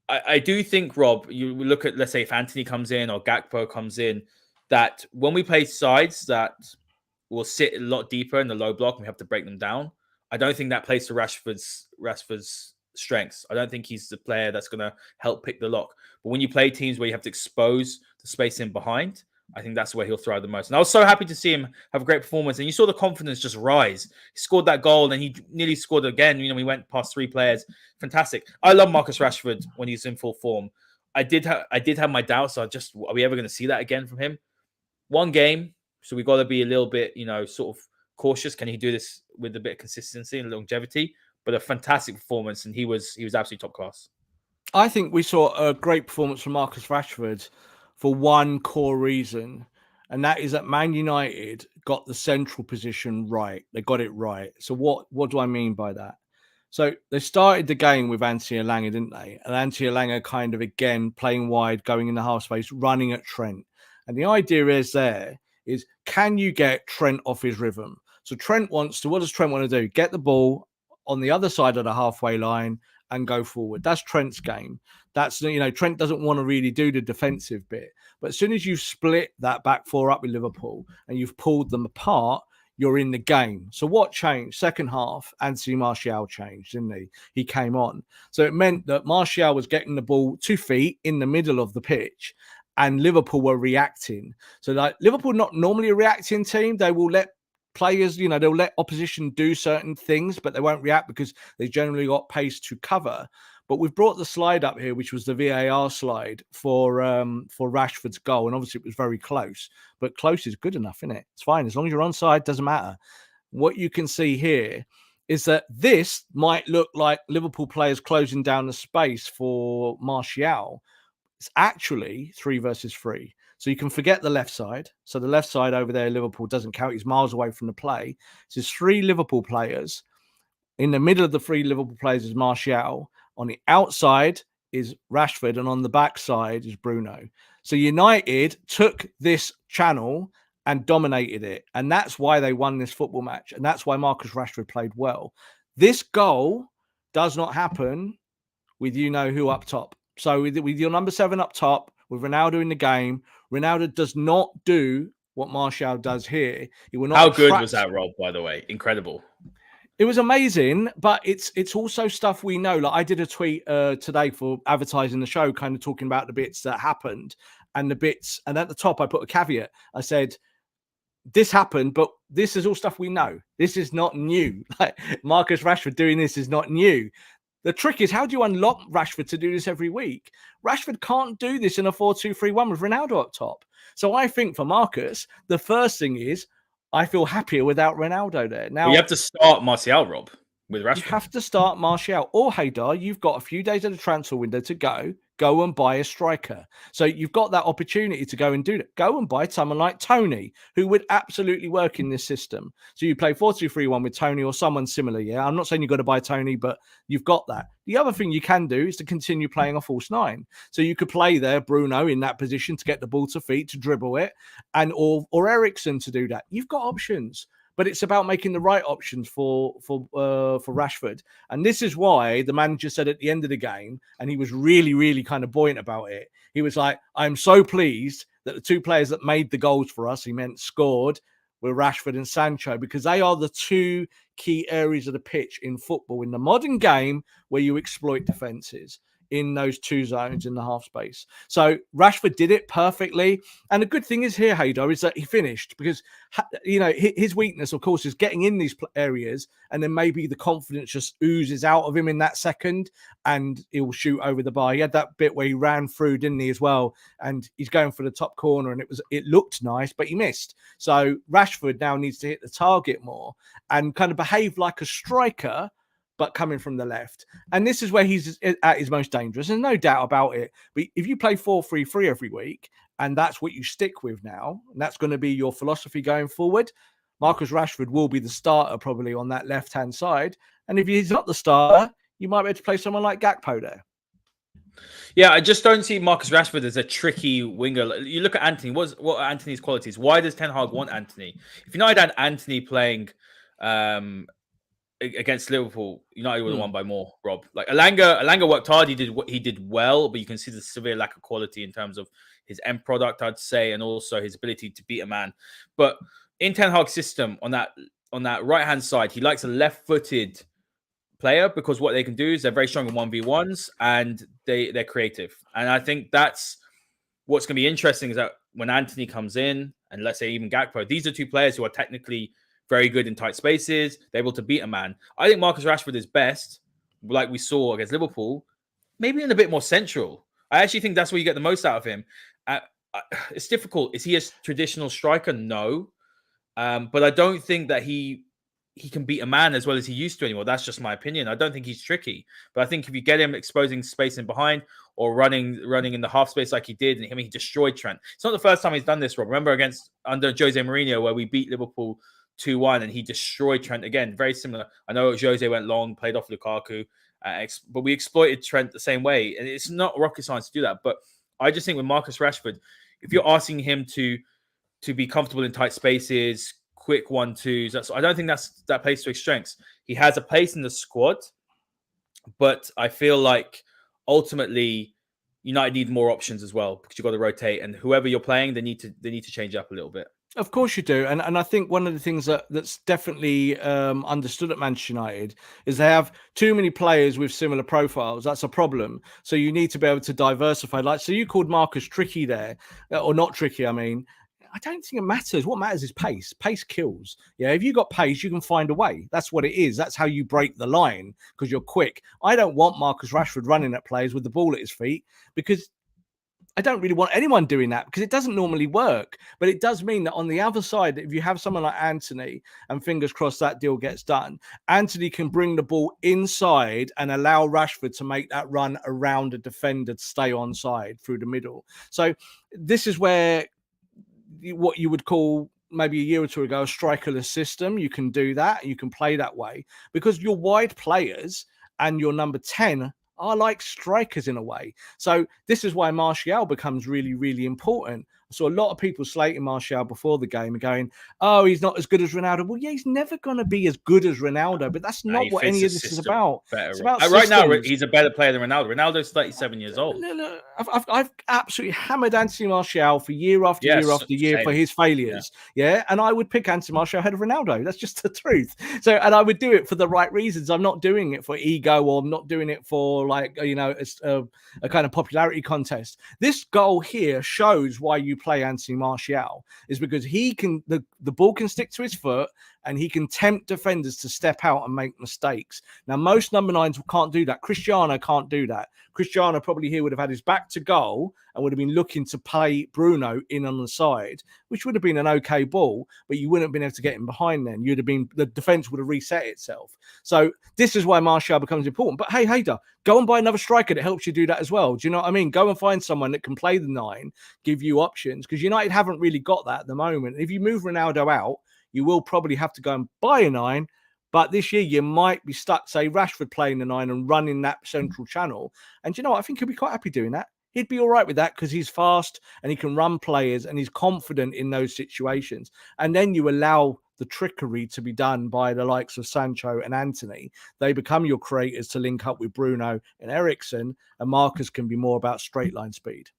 I do think, Rob, you look at, let's say, if Anthony comes in or Gakpo comes in, that when we play sides that will sit a lot deeper in the low block and we have to break them down, I don't think that plays to Rashford's strengths. I don't think he's the player that's going to help pick the lock. But when you play teams where you have to expose the space in behind, I think that's where he'll thrive the most. And I was so happy to see him have a great performance. And you saw the confidence just rise. He scored that goal and he nearly scored again. We went past 3 players. Fantastic. I love Marcus Rashford when he's in full form. I did have my doubts. Are we ever going to see that again from him? One game. So we've got to be a little bit, sort of cautious. Can he do this with a bit of consistency and longevity? But a fantastic performance. And he was absolutely top class. I think we saw a great performance from Marcus Rashford for one core reason, and that is that Man United got the central position right. They got it right. So what do I mean by that? So they started the game with Anthony Elanga, didn't they? And Anthony Elanga kind of, again, playing wide, going in the half space, running at Trent. And the idea is can you get Trent off his rhythm? So what does Trent want to do? Get the ball on the other side of the halfway line and go forward. That's Trent's game. Trent doesn't want to really do the defensive bit. But as soon as you split that back 4 up with Liverpool and you've pulled them apart, you're in the game. So what changed? Second half, Anthony Martial changed, didn't he? He came on. So it meant that Martial was getting the ball 2 feet in the middle of the pitch and Liverpool were reacting. So Liverpool, not normally a reacting team. They will let players, they'll let opposition do certain things, but they won't react because they generally got pace to cover. But we've brought the slide up here, which was the VAR slide for Rashford's goal. And obviously it was very close, but close is good enough, isn't it? It's fine. As long as you're onside, doesn't matter. What you can see here is that this might look like Liverpool players closing down the space for Martial. It's actually 3 versus 3. So you can forget the left side. So the left side over there, Liverpool doesn't count. He's miles away from the play. So there's 3 Liverpool players. In the middle of the 3 Liverpool players is Martial. On the outside is Rashford. And on the backside is Bruno. So United took this channel and dominated it. And that's why they won this football match. And that's why Marcus Rashford played well. This goal does not happen with who up top. So with your number 7 up top, with Ronaldo in the game, Ronaldo does not do what Martial does here. He will not. How good was that, Rob, by the way? Incredible. It was amazing, but it's also stuff we know. Like I did a tweet today for advertising the show, kind of talking about the bits that happened and the bits. And at the top, I put a caveat. I said, this happened, but this is all stuff we know. This is not new. Like Marcus Rashford doing this is not new. The trick is, how do you unlock Rashford to do this every week? Rashford can't do this in a 4-2-3-1 with Ronaldo up top. So I think for Marcus, the first thing is, I feel happier without Ronaldo there. Now you have to start Martial, Rob, with Rashford. You have to start Martial or Haider. You've got a few days of the transfer window to go and buy a striker. So you've got that opportunity to go and do that. Go and buy someone like Tony, who would absolutely work in this system. So you play 4-2-3-1 with Tony or someone similar. Yeah, I'm not saying you've got to buy Tony, but you've got that. The other thing you can do is to continue playing a false 9. So you could play there Bruno in that position to get the ball to feet, to dribble it, and or Eriksen to do that. You've got options. But it's about making the right options for Rashford. And this is why the manager said at the end of the game, and he was really, really kind of buoyant about it. He was like, I'm so pleased that the 2 players that made the goals for us, he meant scored, were Rashford and Sancho, because they are the 2 key areas of the pitch in football, in the modern game, where you exploit defenses in those 2 zones in the half space. So Rashford did it perfectly. And the good thing is here, Haider, is that he finished, because, his weakness, of course, is getting in these areas, and then maybe the confidence just oozes out of him in that second and he'll shoot over the bar. He had that bit where he ran through, didn't he, as well? And he's going for the top corner, and it looked nice, but he missed. So Rashford now needs to hit the target more and kind of behave like a striker, but coming from the left. And this is where he's at his most dangerous. There's no doubt about it. But if you play 4-3-3 every week, and that's what you stick with now, and that's going to be your philosophy going forward, Marcus Rashford will be the starter probably on that left-hand side. And if he's not the starter, you might be able to play someone like Gakpo there. Yeah, I just don't see Marcus Rashford as a tricky winger. You look at Anthony. What are Anthony's qualities? Why does Ten Hag want Anthony? If United had Anthony playing against Liverpool, United would have won by more, Rob. Like Elanga worked hard. He did well, but you can see the severe lack of quality in terms of his end product, I'd say, and also his ability to beat a man. But in Ten Hag's system, on that right-hand side, he likes a left-footed player because what they can do is they're very strong in 1v1s and they're creative. And I think that's what's going to be interesting is that when Anthony comes in, and let's say even Gakpo, these are two players who are technically very good in tight spaces. They're able to beat a man. I think Marcus Rashford is best, like we saw against Liverpool, maybe in a bit more central. I actually think that's where you get the most out of him. It's difficult. Is he a traditional striker? No. But I don't think that he can beat a man as well as he used to anymore. That's just my opinion. I don't think he's tricky. But I think if you get him exposing space in behind or running in the half space like he did, and he destroyed Trent. It's not the first time he's done this, Rob. Remember under Jose Mourinho where we beat Liverpool 2-1 and he destroyed Trent again. Very similar. I know Jose went long, played off Lukaku, but we exploited Trent the same way. And it's not rocket science to do that. But I just think with Marcus Rashford, if you're asking him to be comfortable in tight spaces, quick 1-2s, I don't think that plays to his strengths. He has a place in the squad, but I feel like ultimately United need more options as well because you've got to rotate, and whoever you're playing, they need to change up a little bit. Of course you do. And I think one of the things that's definitely understood at Manchester United is they have too many players with similar profiles. That's a problem. So you need to be able to diversify. So you called Marcus tricky there, or not tricky, I mean. I don't think it matters. What matters is pace. Pace kills. Yeah, if you got pace, you can find a way. That's what it is. That's how you break the line because you're quick. I don't want Marcus Rashford running at players with the ball at his feet because I don't really want anyone doing that because it doesn't normally work. But it does mean that on the other side, if you have someone like Anthony, and fingers crossed that deal gets done, Anthony can bring the ball inside and allow Rashford to make that run around a defender to stay onside through the middle. So this is where what you would call maybe a year or two ago a strikerless system. You can do that. You can play that way because your wide players and your number 10 are like strikers in a way. So this is why Martial becomes really, really important. So a lot of people slating Martial before the game and going, oh, he's not as good as Ronaldo. Well, yeah, he's never going to be as good as Ronaldo, but that's not what any of this is about. It's about right now, he's a better player than Ronaldo. Ronaldo's 37 years old. No. I've absolutely hammered Anthony Martial for year after year after year for his failures. Yeah. And I would pick Anthony Martial ahead of Ronaldo. That's just the truth. So, and I would do it for the right reasons. I'm not doing it for ego, or I'm not doing it for like, a kind of popularity contest. This goal here shows why you play Anthony Martial, is because he can, the ball can stick to his foot and he can tempt defenders to step out and make mistakes. Now, most number 9s can't do that. Cristiano can't do that. Cristiano probably here would have had his back to goal and would have been looking to play Bruno in on the side, which would have been an okay ball, but you wouldn't have been able to get him behind then. The defense would have reset itself. So this is why Martial becomes important. But hey, Haider, go and buy another striker that helps you do that as well. Do you know what I mean? Go and find someone that can play the 9, give you options, because United haven't really got that at the moment. If you move Ronaldo out, you will probably have to go and buy a 9. But this year, you might be stuck, say, Rashford playing the 9 and running that central channel. And you know what? I think he'll be quite happy doing that. He'd be all right with that because he's fast and he can run players and he's confident in those situations. And then you allow the trickery to be done by the likes of Sancho and Anthony. They become your creators to link up with Bruno and Eriksen, and Marcus can be more about straight line speed.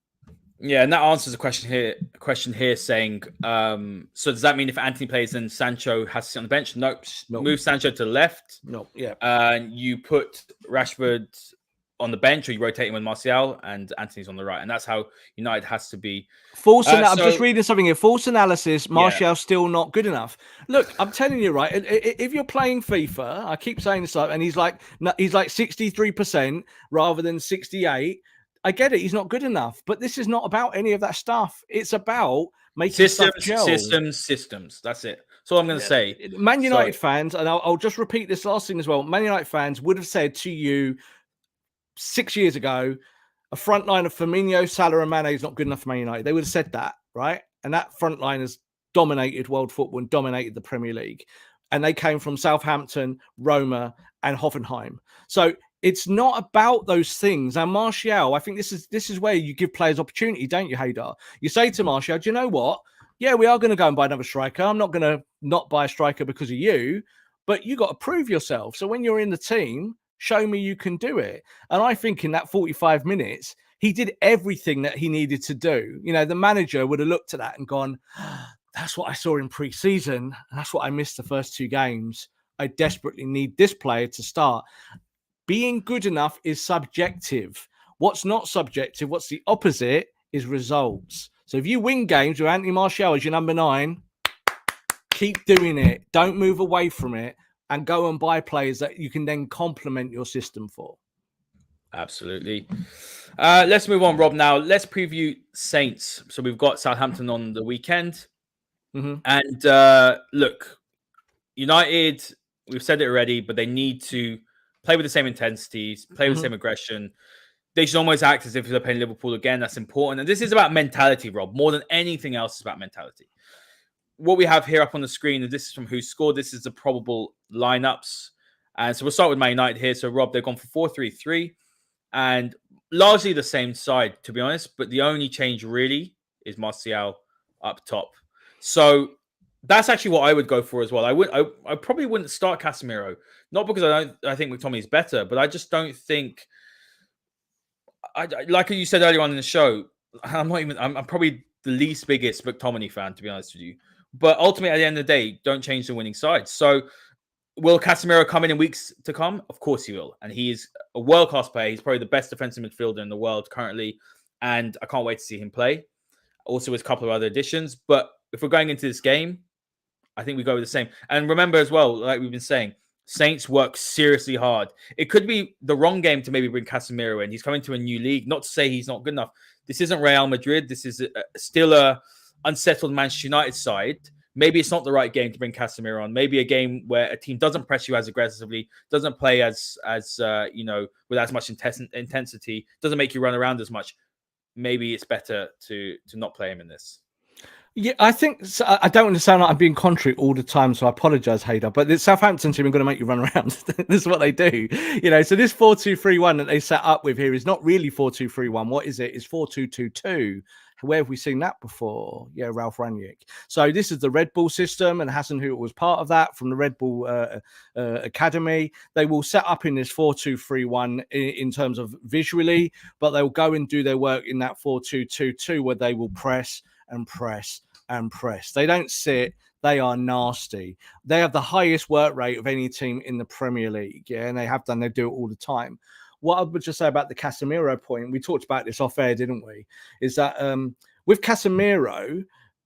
Yeah, and that answers a question here saying, so does that mean if Anthony plays, then Sancho has to sit on the bench? Nope. Move Sancho to the left. No, yeah. And you put Rashford on the bench, or you rotate him with Martial, and Anthony's on the right. And that's how United has to be. I'm just reading something here. False analysis, Martial's still not good enough. Look, I'm telling you, right, if you're playing FIFA, I keep saying this, and he's like 63% rather than 68%. I get it. He's not good enough, but this is not about any of that stuff. It's about making stuff gel. Systems. That's it. That's all I'm going to say. Man United fans, and I'll just repeat this last thing as well. Man United fans would have said to you 6 years ago, a front line of Firmino, Salah, and Mane is not good enough for Man United. They would have said that, right? And that front line has dominated world football and dominated the Premier League. And they came from Southampton, Roma, and Hoffenheim. So it's not about those things. And Martial, I think this is where you give players opportunity, don't you, Haider? You say to Martial, do you know what? Yeah, we are going to go and buy another striker. I'm not going to not buy a striker because of you, but you got to prove yourself. So when you're in the team, show me you can do it. And I think in that 45 minutes, he did everything that he needed to do. You know, the manager would have looked at that and gone, that's what I saw in pre-season. That's what I missed the first 2 games. I desperately need this player to start. Being good enough is subjective. What's not subjective, what's the opposite, is results. So if you win games with Anthony Martial as your number 9, keep doing it. Don't move away from it and go and buy players that you can then complement your system for. Absolutely. Let's move on, Rob. Now, let's preview Saints. So we've got Southampton on the weekend. Mm-hmm. And look, United, we've said it already, but they need to play with the same intensities, play with the same aggression. They should almost act as if they're playing Liverpool again. That's important. And this is about mentality, Rob. More than anything else, it's about mentality. What we have here up on the screen, and this is from Who Scored. This is the probable lineups. And so we'll start with Man United here. So, Rob, they've gone for 4-3-3 and largely the same side, to be honest. But the only change really is Martial up top. So that's actually what I would go for as well. I probably wouldn't start Casemiro, not because I think McTominay is better, but I just don't think. Like you said earlier on in the show, I'm probably the least biggest McTominay fan, to be honest with you. But ultimately, at the end of the day, don't change the winning side. So will Casemiro come in weeks to come? Of course he will. And he is a world-class player. He's probably the best defensive midfielder in the world currently. And I can't wait to see him play. Also, with a couple of other additions. But if we're going into this game, I think we go with the same. And remember as well, like we've been saying, Saints work seriously hard. It could be the wrong game to maybe bring Casemiro in. He's coming to a new league. Not to say he's not good enough. This isn't Real Madrid. This is still a unsettled Manchester United side. Maybe it's not the right game to bring Casemiro on. Maybe a game where a team doesn't press you as aggressively, doesn't play as with as much intensity, doesn't make you run around as much. Maybe it's better to not play him in this. Yeah, I think so. I don't want to sound like I'm being contrary all the time, so I apologise, Haider. But the Southampton team are going to make you run around. This is what they do. You know, so this 4-2-3-1 that they set up with here is not really 4-2-3-1. What is it? It's 4-2-2-2. Where have we seen that before? Yeah, Ralph Rangnick. So this is the Red Bull system, and Hassan Hout was part of that from the Red Bull Academy. They will set up in this 4-2-3-1 in terms of visually, but they'll go and do their work in that 4-2-2-2 where they will press and press and press. They don't sit. They are nasty. They have the highest work rate of any team in the Premier League. Yeah, and they have done. They do it all the time. What I would just say about the Casemiro point, we talked about this off air, didn't we? Is that with Casemiro,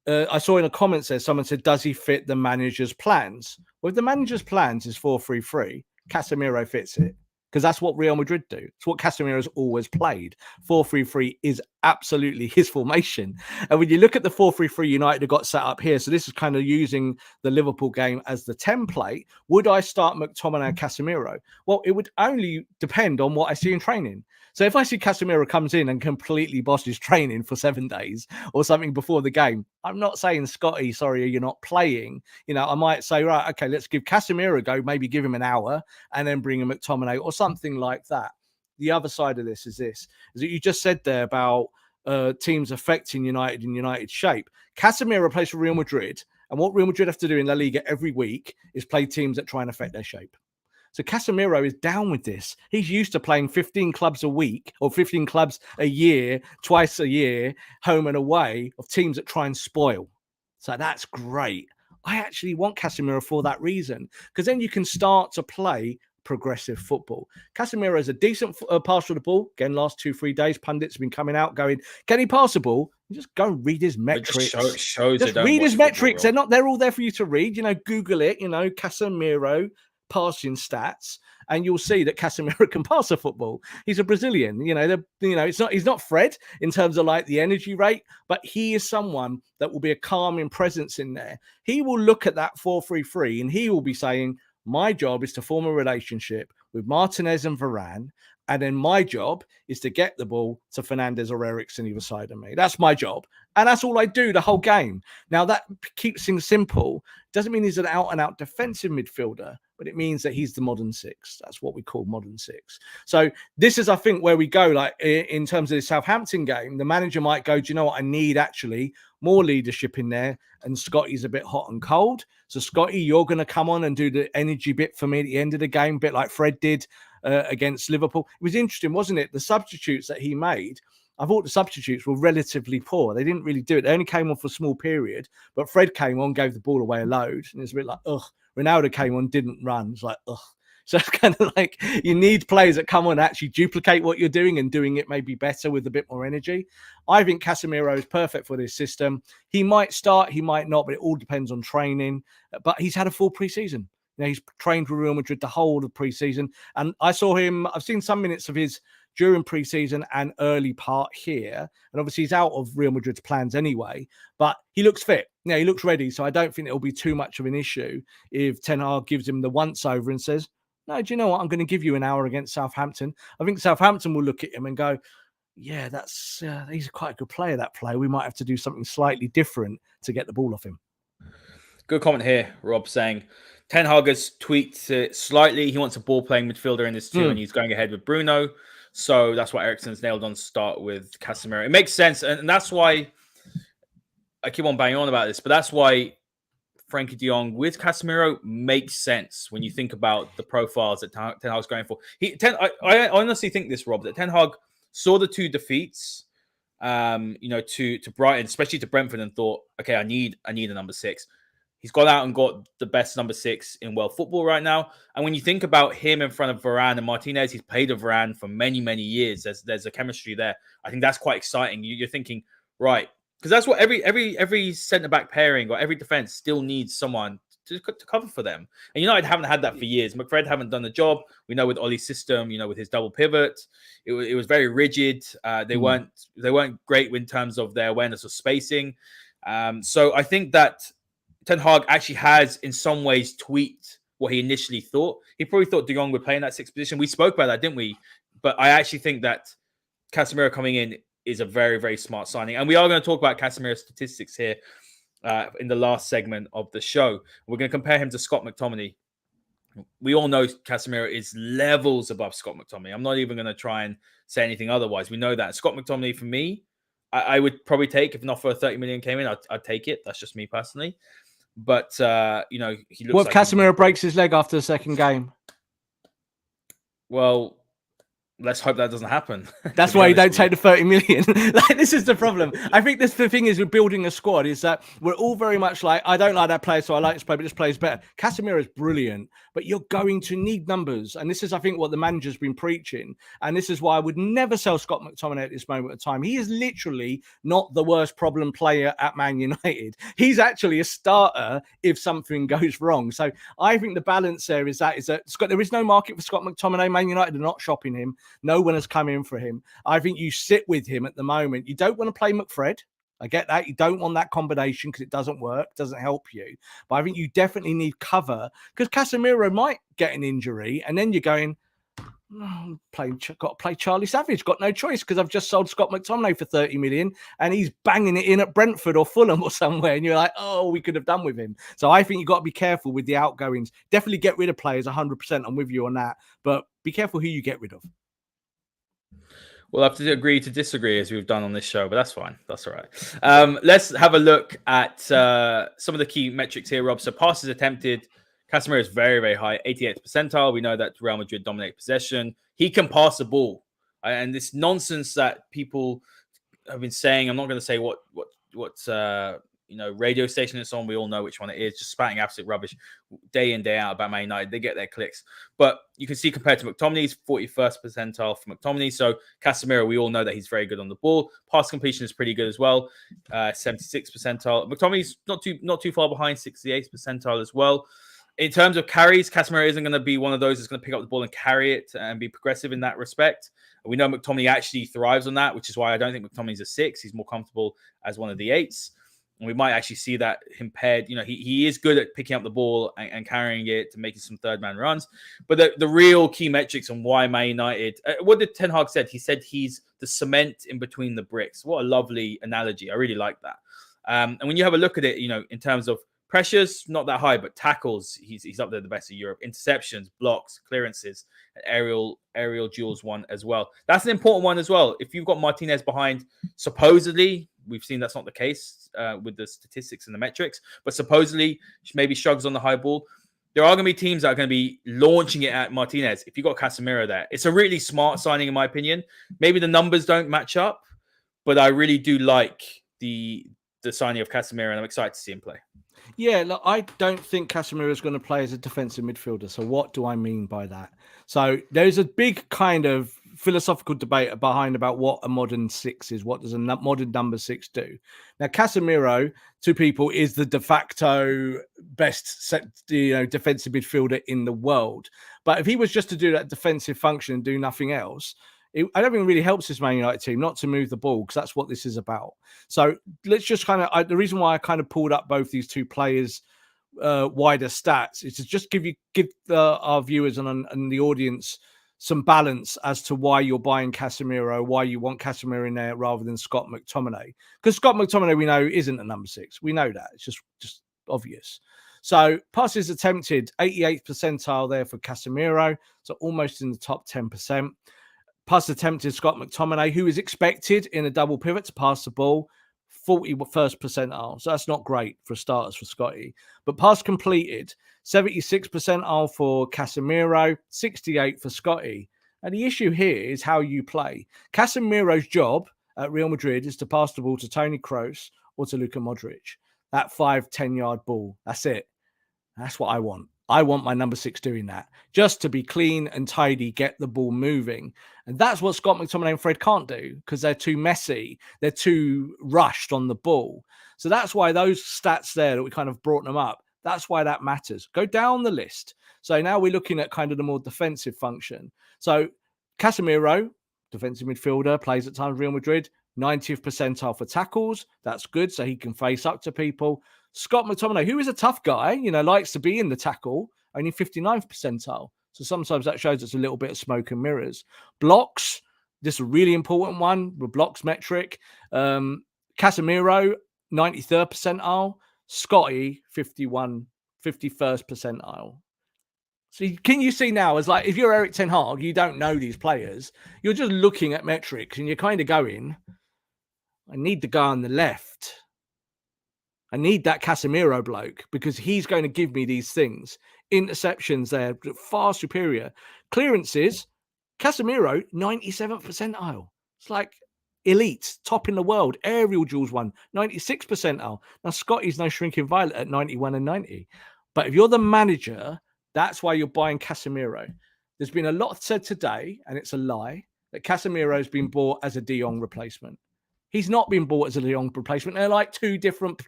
I saw in the comments there, someone said, does he fit the manager's plans? Well, if the manager's plans is 4-3-3, Casemiro fits it. Because that's what Real Madrid do. It's what Casemiro's always played. 4-3-3 is absolutely his formation. And when you look at the 4-3-3 United have got set up here, so this is kind of using the Liverpool game as the template. Would I start McTominay and Casemiro? Well, it would only depend on what I see in training. So if I see Casemiro comes in and completely bosses training for 7 days or something before the game, I'm not saying, Scotty, sorry, you're not playing. You know, I might say, right, okay, let's give Casemiro a go, maybe give him an hour and then bring in McTominay or something like that. The other side of this is that you just said there about teams affecting United in United's shape. Casemiro plays for Real Madrid, and what Real Madrid have to do in La Liga every week is play teams that try and affect their shape. So Casemiro is down with this. He's used to playing 15 clubs a week or 15 clubs a year, twice a year, home and away, of teams that try and spoil. So that's great. I actually want Casemiro for that reason, because then you can start to play progressive football. Casemiro is a decent pass for the ball. Again, last 2-3 days, pundits have been coming out going, can he pass the ball? You just go and read his metrics. Just read his metrics. They're all there for you to read. You know, Google it, you know, Casemiro passing stats, and you'll see that Casemiro can pass a football. He's a Brazilian, he's not Fred in terms of like the energy rate, but he is someone that will be a calming presence in there. He will look at that 4-3-3 and he will be saying, my job is to form a relationship with Martinez and Varane, and then my job is to get the ball to Fernandes or Eriksen either side of me. That's my job. And that's all I do the whole game. Now, that keeps things simple. Doesn't mean he's an out-and-out defensive midfielder, but it means that he's the modern six. That's what we call modern six. So this is, I think, where we go. Like in terms of the Southampton game, the manager might go, do you know what? I need actually more leadership in there. And Scotty's a bit hot and cold. So Scotty, you're going to come on and do the energy bit for me at the end of the game, a bit like Fred did against Liverpool. It was interesting, wasn't it? The substitutes that he made, I thought the substitutes were relatively poor. They didn't really do it. They only came on for a small period, but Fred came on, gave the ball away a load. And it's a bit like, ugh. Ronaldo came on, didn't run. It's like, ugh. So it's kind of like you need players that come on and actually duplicate what you're doing and doing it maybe better with a bit more energy. I think Casemiro is perfect for this system. He might start, he might not, but it all depends on training. But he's had a full preseason. He's trained with Real Madrid the whole of the preseason. And I saw him, I've seen some minutes of his during preseason and early part here. And obviously he's out of Real Madrid's plans anyway, but he looks fit. He looks ready. So I don't think it'll be too much of an issue if Ten Hag gives him the once over and says, no, do you know what? I'm going to give you an hour against Southampton. I think Southampton will look at him and go, yeah, he's quite a good player, that player. We might have to do something slightly different to get the ball off him. Good comment here, Rob, saying Ten Hag has tweaked it slightly. He wants a ball-playing midfielder in this too, and he's going ahead with Bruno. So that's why Eriksen's nailed on to start with Casemiro. It makes sense, and that's why I keep on banging on about this, but that's why Frankie de Jong with Casemiro makes sense when you think about the profiles that Ten Hag's going for. I honestly think this, Rob, that Ten Hag saw the two defeats, to Brighton, especially to Brentford, and thought, okay, I need a number six. He's gone out and got the best number six in world football right now. And when you think about him in front of Varane and Martinez, he's played with Varane for many, many years. There's a chemistry there. I think that's quite exciting. You're thinking, right, because that's what every centre-back pairing or every defence still needs someone to cover for them. And United haven't had that for years. McFred haven't done the job. We know with Ollie's system, with his double pivot, it was very rigid. They weren't great in terms of their awareness of spacing. So I think that Ten Hag actually has, in some ways, tweaked what he initially thought. He probably thought De Jong would play in that sixth position. We spoke about that, didn't we? But I actually think that Casemiro coming in is a very, very smart signing. And we are going to talk about Casemiro's statistics here in the last segment of the show. We're going to compare him to Scott McTominay. We all know Casemiro is levels above Scott McTominay. I'm not even going to try and say anything otherwise. We know that. Scott McTominay, for me, I would probably take, if not for 30 million came in, I'd take it. That's just me personally. But, he looks what if Casemiro breaks his leg after the second game? Well, let's hope that doesn't happen. That's why you don't take the 30 million. This is the problem. I think the thing is with building a squad is that we're all very much like, I don't like that player, so I like this player, but this player's better. Casemiro is brilliant, but you're going to need numbers. And this is, I think, what the manager's been preaching. And this is why I would never sell Scott McTominay at this moment of time. He is literally not the worst problem player at Man United. He's actually a starter if something goes wrong. So I think the balance there is that there is no market for Scott McTominay. Man United are not shopping him. No one has come in for him. I think you sit with him at the moment. You don't want to play McFred. I get that. You don't want that combination because it doesn't work, doesn't help you. But I think you definitely need cover because Casemiro might get an injury and then you're going, got to play Charlie Savage. Got no choice because I've just sold Scott McTominay for 30 million and he's banging it in at Brentford or Fulham or somewhere. And you're like, oh, we could have done with him. So I think you've got to be careful with the outgoings. Definitely get rid of players 100%. I'm with you on that. But be careful who you get rid of. We'll have to agree to disagree as we've done on this show, but that's fine. That's all right. Let's have a look at some of the key metrics here, Rob. So passes attempted. Casemiro is very, very high, 88th percentile. We know that Real Madrid dominate possession. He can pass the ball. And this nonsense that people have been saying, I'm not going to say what radio station it's on. We all know which one it is. Just spouting absolute rubbish day in, day out about Man United. They get their clicks. But you can see compared to McTominay's 41st percentile for McTominay. So Casemiro, we all know that he's very good on the ball. Pass completion is pretty good as well. 76th percentile. McTominay's not too far behind, 68th percentile as well. In terms of carries, Casemiro isn't going to be one of those that's going to pick up the ball and carry it and be progressive in that respect. We know McTominay actually thrives on that, which is why I don't think McTominay's a 6. He's more comfortable as one of the 8s. And we might actually see that him paired. He is good at picking up the ball and carrying it and making some third-man runs. But the real key metrics on why Man United... what did Ten Hag said? He said he's the cement in between the bricks. What a lovely analogy. I really like that. And when you have a look at it, in terms of pressures, not that high, but tackles, he's up there the best of Europe. Interceptions, blocks, clearances, aerial duels won as well. That's an important one as well. If you've got Martinez behind, supposedly, we've seen that's not the case with the statistics and the metrics, but supposedly maybe struggles on the high ball. There are going to be teams that are going to be launching it at Martinez. If you've got Casemiro there, it's a really smart signing, in my opinion. Maybe the numbers don't match up, but I really do like the signing of Casemiro, and I'm excited to see him play. Yeah, look, I don't think Casemiro is going to play as a defensive midfielder. So what do I mean by that? So there's a big kind of philosophical debate behind about what a modern 6 is. What does a modern number 6 do? Now, Casemiro, to people, is the de facto best defensive midfielder in the world. But if he was just to do that defensive function and do nothing else, I don't think it really helps this Man United team not to move the ball, because that's what this is about. So let's just the reason why I kind of pulled up both these two players' wider stats is to just give our viewers and the audience some balance as to why you're buying Casemiro, why you want Casemiro in there rather than Scott McTominay. Because Scott McTominay, we know, isn't a number 6. We know that. It's just obvious. So passes attempted, 88th percentile there for Casemiro. So almost in the top 10%. Pass attempted, Scott McTominay, who is expected in a double pivot to pass the ball, 41st percentile. So that's not great for starters for Scotty. But pass completed, 76th percentile for Casemiro, 68 for Scotty. And the issue here is how you play. Casemiro's job at Real Madrid is to pass the ball to Toni Kroos or to Luka Modric. That 5-10 yard ball. That's it. That's what I want. I want my number 6 doing that, just to be clean and tidy, get the ball moving. And that's what Scott McTominay and Fred can't do, because they're too messy. They're too rushed on the ball. So that's why those stats there that we kind of brought them up, that's why that matters. Go down the list. So now we're looking at kind of the more defensive function. So Casemiro, defensive midfielder, plays at times Real Madrid, 90th percentile for tackles. That's good, so he can face up to people. Scott McTominay, who is a tough guy, likes to be in the tackle, only 59th percentile. So sometimes that shows us a little bit of smoke and mirrors. Blocks, this is a really important one, the blocks metric. Casemiro, 93rd percentile. Scotty, 51st percentile. So can you see now, as if you're Erik Ten Hag, you don't know these players, you're just looking at metrics and you're kind of going, I need the guy on the left. I need that Casemiro bloke because he's going to give me these things. Interceptions there, far superior. Clearances, Casemiro, 97th percentile. It's like elite, top in the world. Aerial duels won, 96th percentile. Now, Scotty's no shrinking violet at 91 and 90. But if you're the manager, that's why you're buying Casemiro. There's been a lot said today, and it's a lie, that Casemiro has been bought as a De Jong replacement. He's not been bought as a De Jong replacement. They're like two different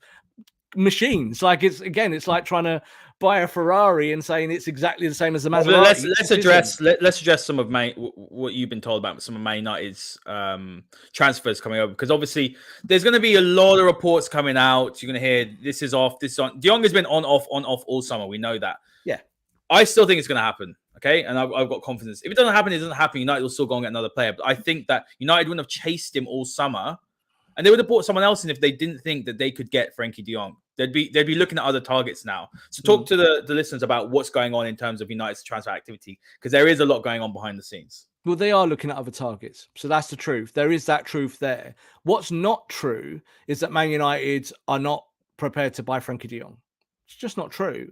machines. It's like trying to buy a Ferrari and saying it's exactly the same as the Maserati. Let's address some of what you've been told about some of Man United's transfers coming over, because obviously there's going to be a lot of reports coming out. You're going to hear this is off, this is on. De Jong has been on off all summer. We know that. Yeah, I still think it's going to happen. Okay, and I've got confidence. If it doesn't happen, it doesn't happen. United will still go and get another player. But I think that United wouldn't have chased him all summer, and they would have bought someone else in if they didn't think that they could get Frankie De Jong. They'd be looking at other targets now. So talk to the listeners about what's going on in terms of United's transfer activity, because there is a lot going on behind the scenes. Well, they are looking at other targets. So that's the truth. There is that truth there. What's not true is that Man United are not prepared to buy Frankie De Jong. It's just not true.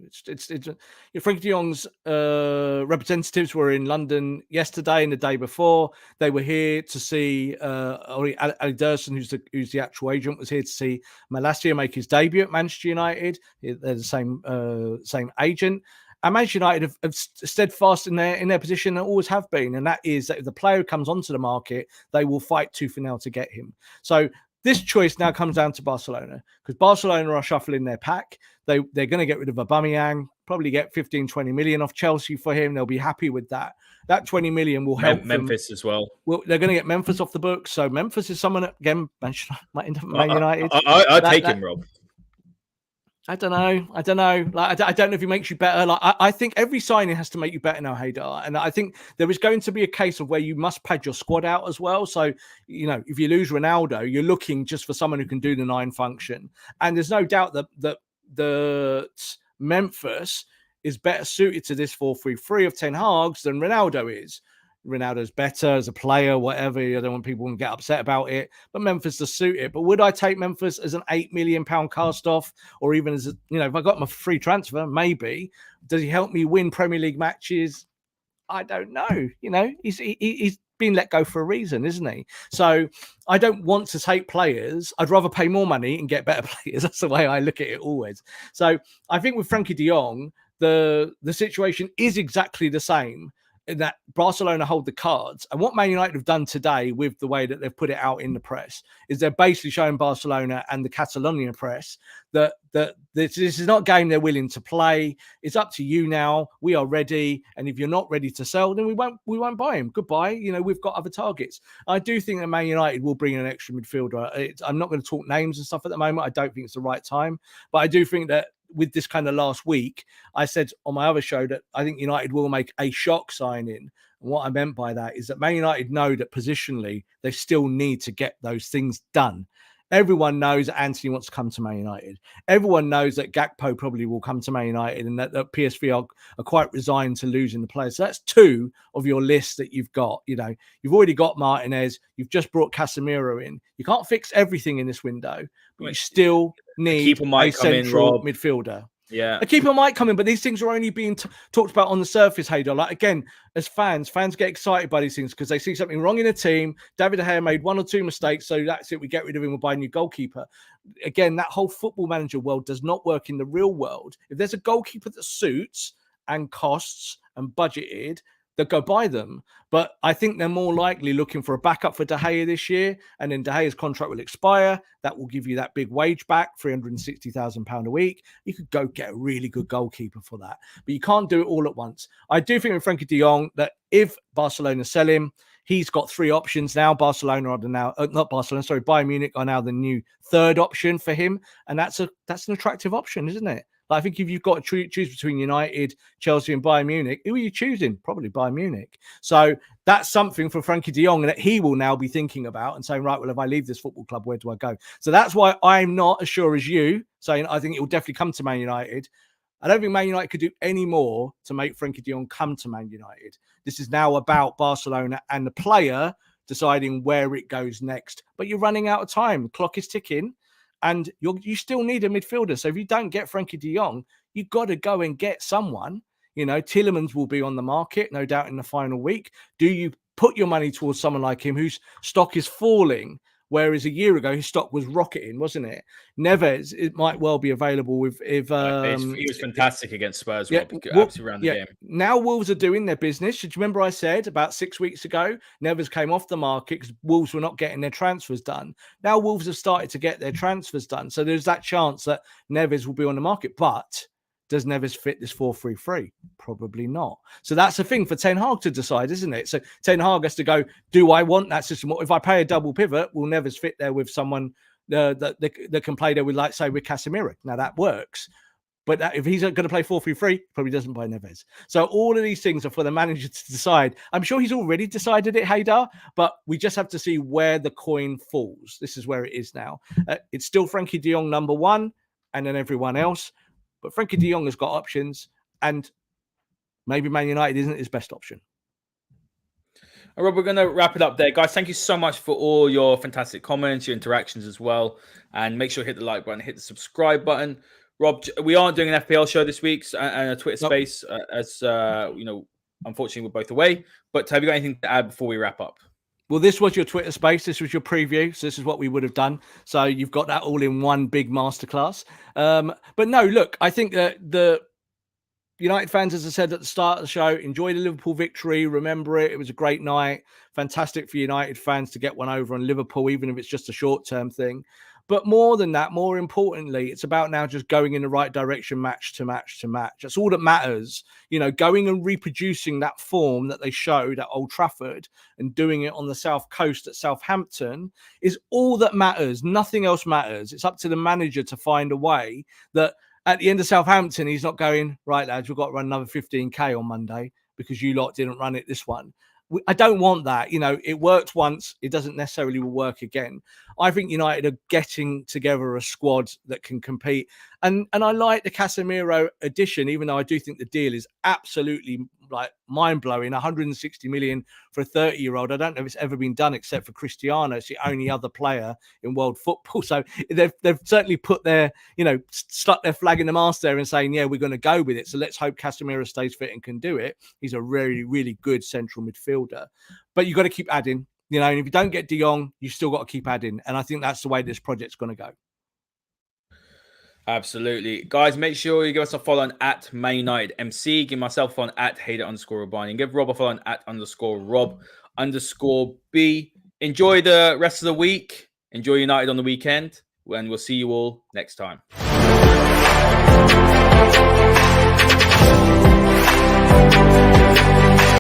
Frankie De Jong's representatives were in London yesterday and the day before. They were here to see Ali Dursun, who's the actual agent, was here to see Malacia make his debut at Manchester United. They're the same agent. And Manchester United have steadfast in their position and always have been. And that is that if the player comes onto the market, they will fight tooth and nail to get him. So this choice now comes down to Barcelona, because Barcelona are shuffling their pack. They're going to get rid of Aubameyang, probably get 15, 20 million off Chelsea for him. They'll be happy with that. That 20 million will help Memphis them. as well. Well, they're going to get Memphis off the books. So Memphis is someone, again, might end up at Man United. I'll take him, Rob. I don't know. Like, I don't know if he makes you better. Like, I think every signing has to make you better now, Haider. And I think there is going to be a case of where you must pad your squad out as well. So, if you lose Ronaldo, you're looking just for someone who can do the 9 function. And there's no doubt that Memphis is better suited to this 4-3-3 of Ten Hag's than Ronaldo is. Ronaldo's better as a player, whatever. I don't want people to get upset about it, but Memphis does suit it. But would I take Memphis as an £8 million cast off, or even as if I got him a free transfer, maybe? Does he help me win Premier League matches? I don't know. He's been let go for a reason, isn't he? So I don't want to take players. I'd rather pay more money and get better players. That's the way I look at it always. So I think with Frankie de Jong, the situation is exactly the same, in that Barcelona hold the cards. And what Man United have done today with the way that they've put it out in the press is they're basically showing Barcelona and the Catalonia press that this is not a game they're willing to play. It's up to you now. We are ready. And if you're not ready to sell, then we won't buy him. Goodbye. We've got other targets. I do think that Man United will bring in an extra midfielder. I'm not going to talk names and stuff at the moment. I don't think it's the right time. But I do think that with this kind of last week, I said on my other show that I think United will make a shock signing. And what I meant by that is that Man United know that positionally they still need to get those things done. Everyone knows that Anthony wants to come to Man United. Everyone knows that Gakpo probably will come to Man United, and that PSV are quite resigned to losing the players. So that's 2 of your list that you've got. You've already got Martinez. You've just brought Casemiro in. You can't fix everything in this window, but you still need a central midfielder. Yeah, a keeper might come in, but these things are only being talked about on the surface, Haider. Like, again, as fans get excited by these things because they see something wrong in a team. David De Gea made 1 or 2 mistakes, so that's it. We get rid of him, we'll buy a new goalkeeper. Again, that whole football manager world does not work in the real world. If there's a goalkeeper that suits and costs and budgeted, they'll go buy them. But I think they're more likely looking for a backup for De Gea this year, and then De Gea's contract will expire. That will give you that big wage back, £360,000 a week. You could go get a really good goalkeeper for that, but you can't do it all at once. I do think with Frankie de Jong that if Barcelona sell him, he's got 3 options now. Bayern Munich are now the new 3rd option for him, and that's an attractive option, isn't it? I think if you've got to choose between United, Chelsea, and Bayern Munich, who are you choosing? Probably Bayern Munich. So that's something for Frankie de Jong that he will now be thinking about and saying, right, well, if I leave this football club, where do I go? So that's why I'm not as sure as you, saying I think it will definitely come to Man United. I don't think Man United could do any more to make Frankie de Jong come to Man United. This is now about Barcelona and the player deciding where it goes next. But you're running out of time. The clock is ticking. And you still need a midfielder. So if you don't get Frankie de Jong, you've got to go and get someone. Tielemans will be on the market, no doubt, in the final week. Do you put your money towards someone like him whose stock is falling, whereas a year ago his stock was rocketing, wasn't it? Neves, it might well be available he was fantastic against Spurs. Yeah, absolutely around the game. Now Wolves are doing their business. Did you remember I said about 6 weeks ago, Neves came off the market because Wolves were not getting their transfers done. Now Wolves have started to get their transfers done. So there's that chance that Neves will be on the market. But does Neves fit this 4-3-3? Probably not. So that's the thing for Ten Hag to decide, isn't it? So Ten Hag has to go, do I want that system? If I pay a double pivot, will Neves fit there with someone that can play there with, like, say, with Casemiro? Now that works. But if he's going to play 4-3-3, probably doesn't buy Neves. So all of these things are for the manager to decide. I'm sure he's already decided it, Haider, but we just have to see where the coin falls. This is where it is now. It's still Frankie de Jong number 1, and then everyone else. But Frankie de Jong has got options, and maybe Man United isn't his best option. All right, we're going to wrap it up there. Guys, thank you so much for all your fantastic comments, your interactions as well. And make sure to hit the like button, hit the subscribe button. Rob, we aren't doing an FPL show this week and a Twitter space, as unfortunately we're both away. But have you got anything to add before we wrap up? Well, this was your Twitter space. This was your preview. So this is what we would have done. So you've got that all in one big masterclass. But no, look, I think that United fans, as I said at the start of the show, enjoy the Liverpool victory. Remember it. It was a great night. Fantastic for United fans to get one over on Liverpool, even if it's just a short-term thing. But more than that, more importantly, it's about now just going in the right direction, match to match to match. That's all that matters. Going and reproducing that form that they showed at Old Trafford and doing it on the South Coast at Southampton is all that matters. Nothing else matters. It's up to the manager to find a way that at the end of Southampton, he's not going, right, lads, we've got to run another 15K on Monday because you lot didn't run it this one. I don't want that. It worked once. It doesn't necessarily work again. I think United are getting together a squad that can compete. And I like the Casemiro addition, even though I do think the deal is absolutely mind-blowing. 160 million for a 30-year-old. I don't know if it's ever been done except for Cristiano. It's the only other player in world football. So they've certainly put their, stuck their flag in the mast there and saying, yeah, we're going to go with it. So let's hope Casemiro stays fit and can do it. He's a really, really good central midfielder. But you've got to keep adding, and if you don't get De Jong, you've still got to keep adding. And I think that's the way this project's going to go. Absolutely. Guys, make sure you give us a follow on at Man United MC. Give myself a follow on at Haider_Rubbani. And give Rob a follow on at _Rob_B. Enjoy the rest of the week. Enjoy United on the weekend. And we'll see you all next time.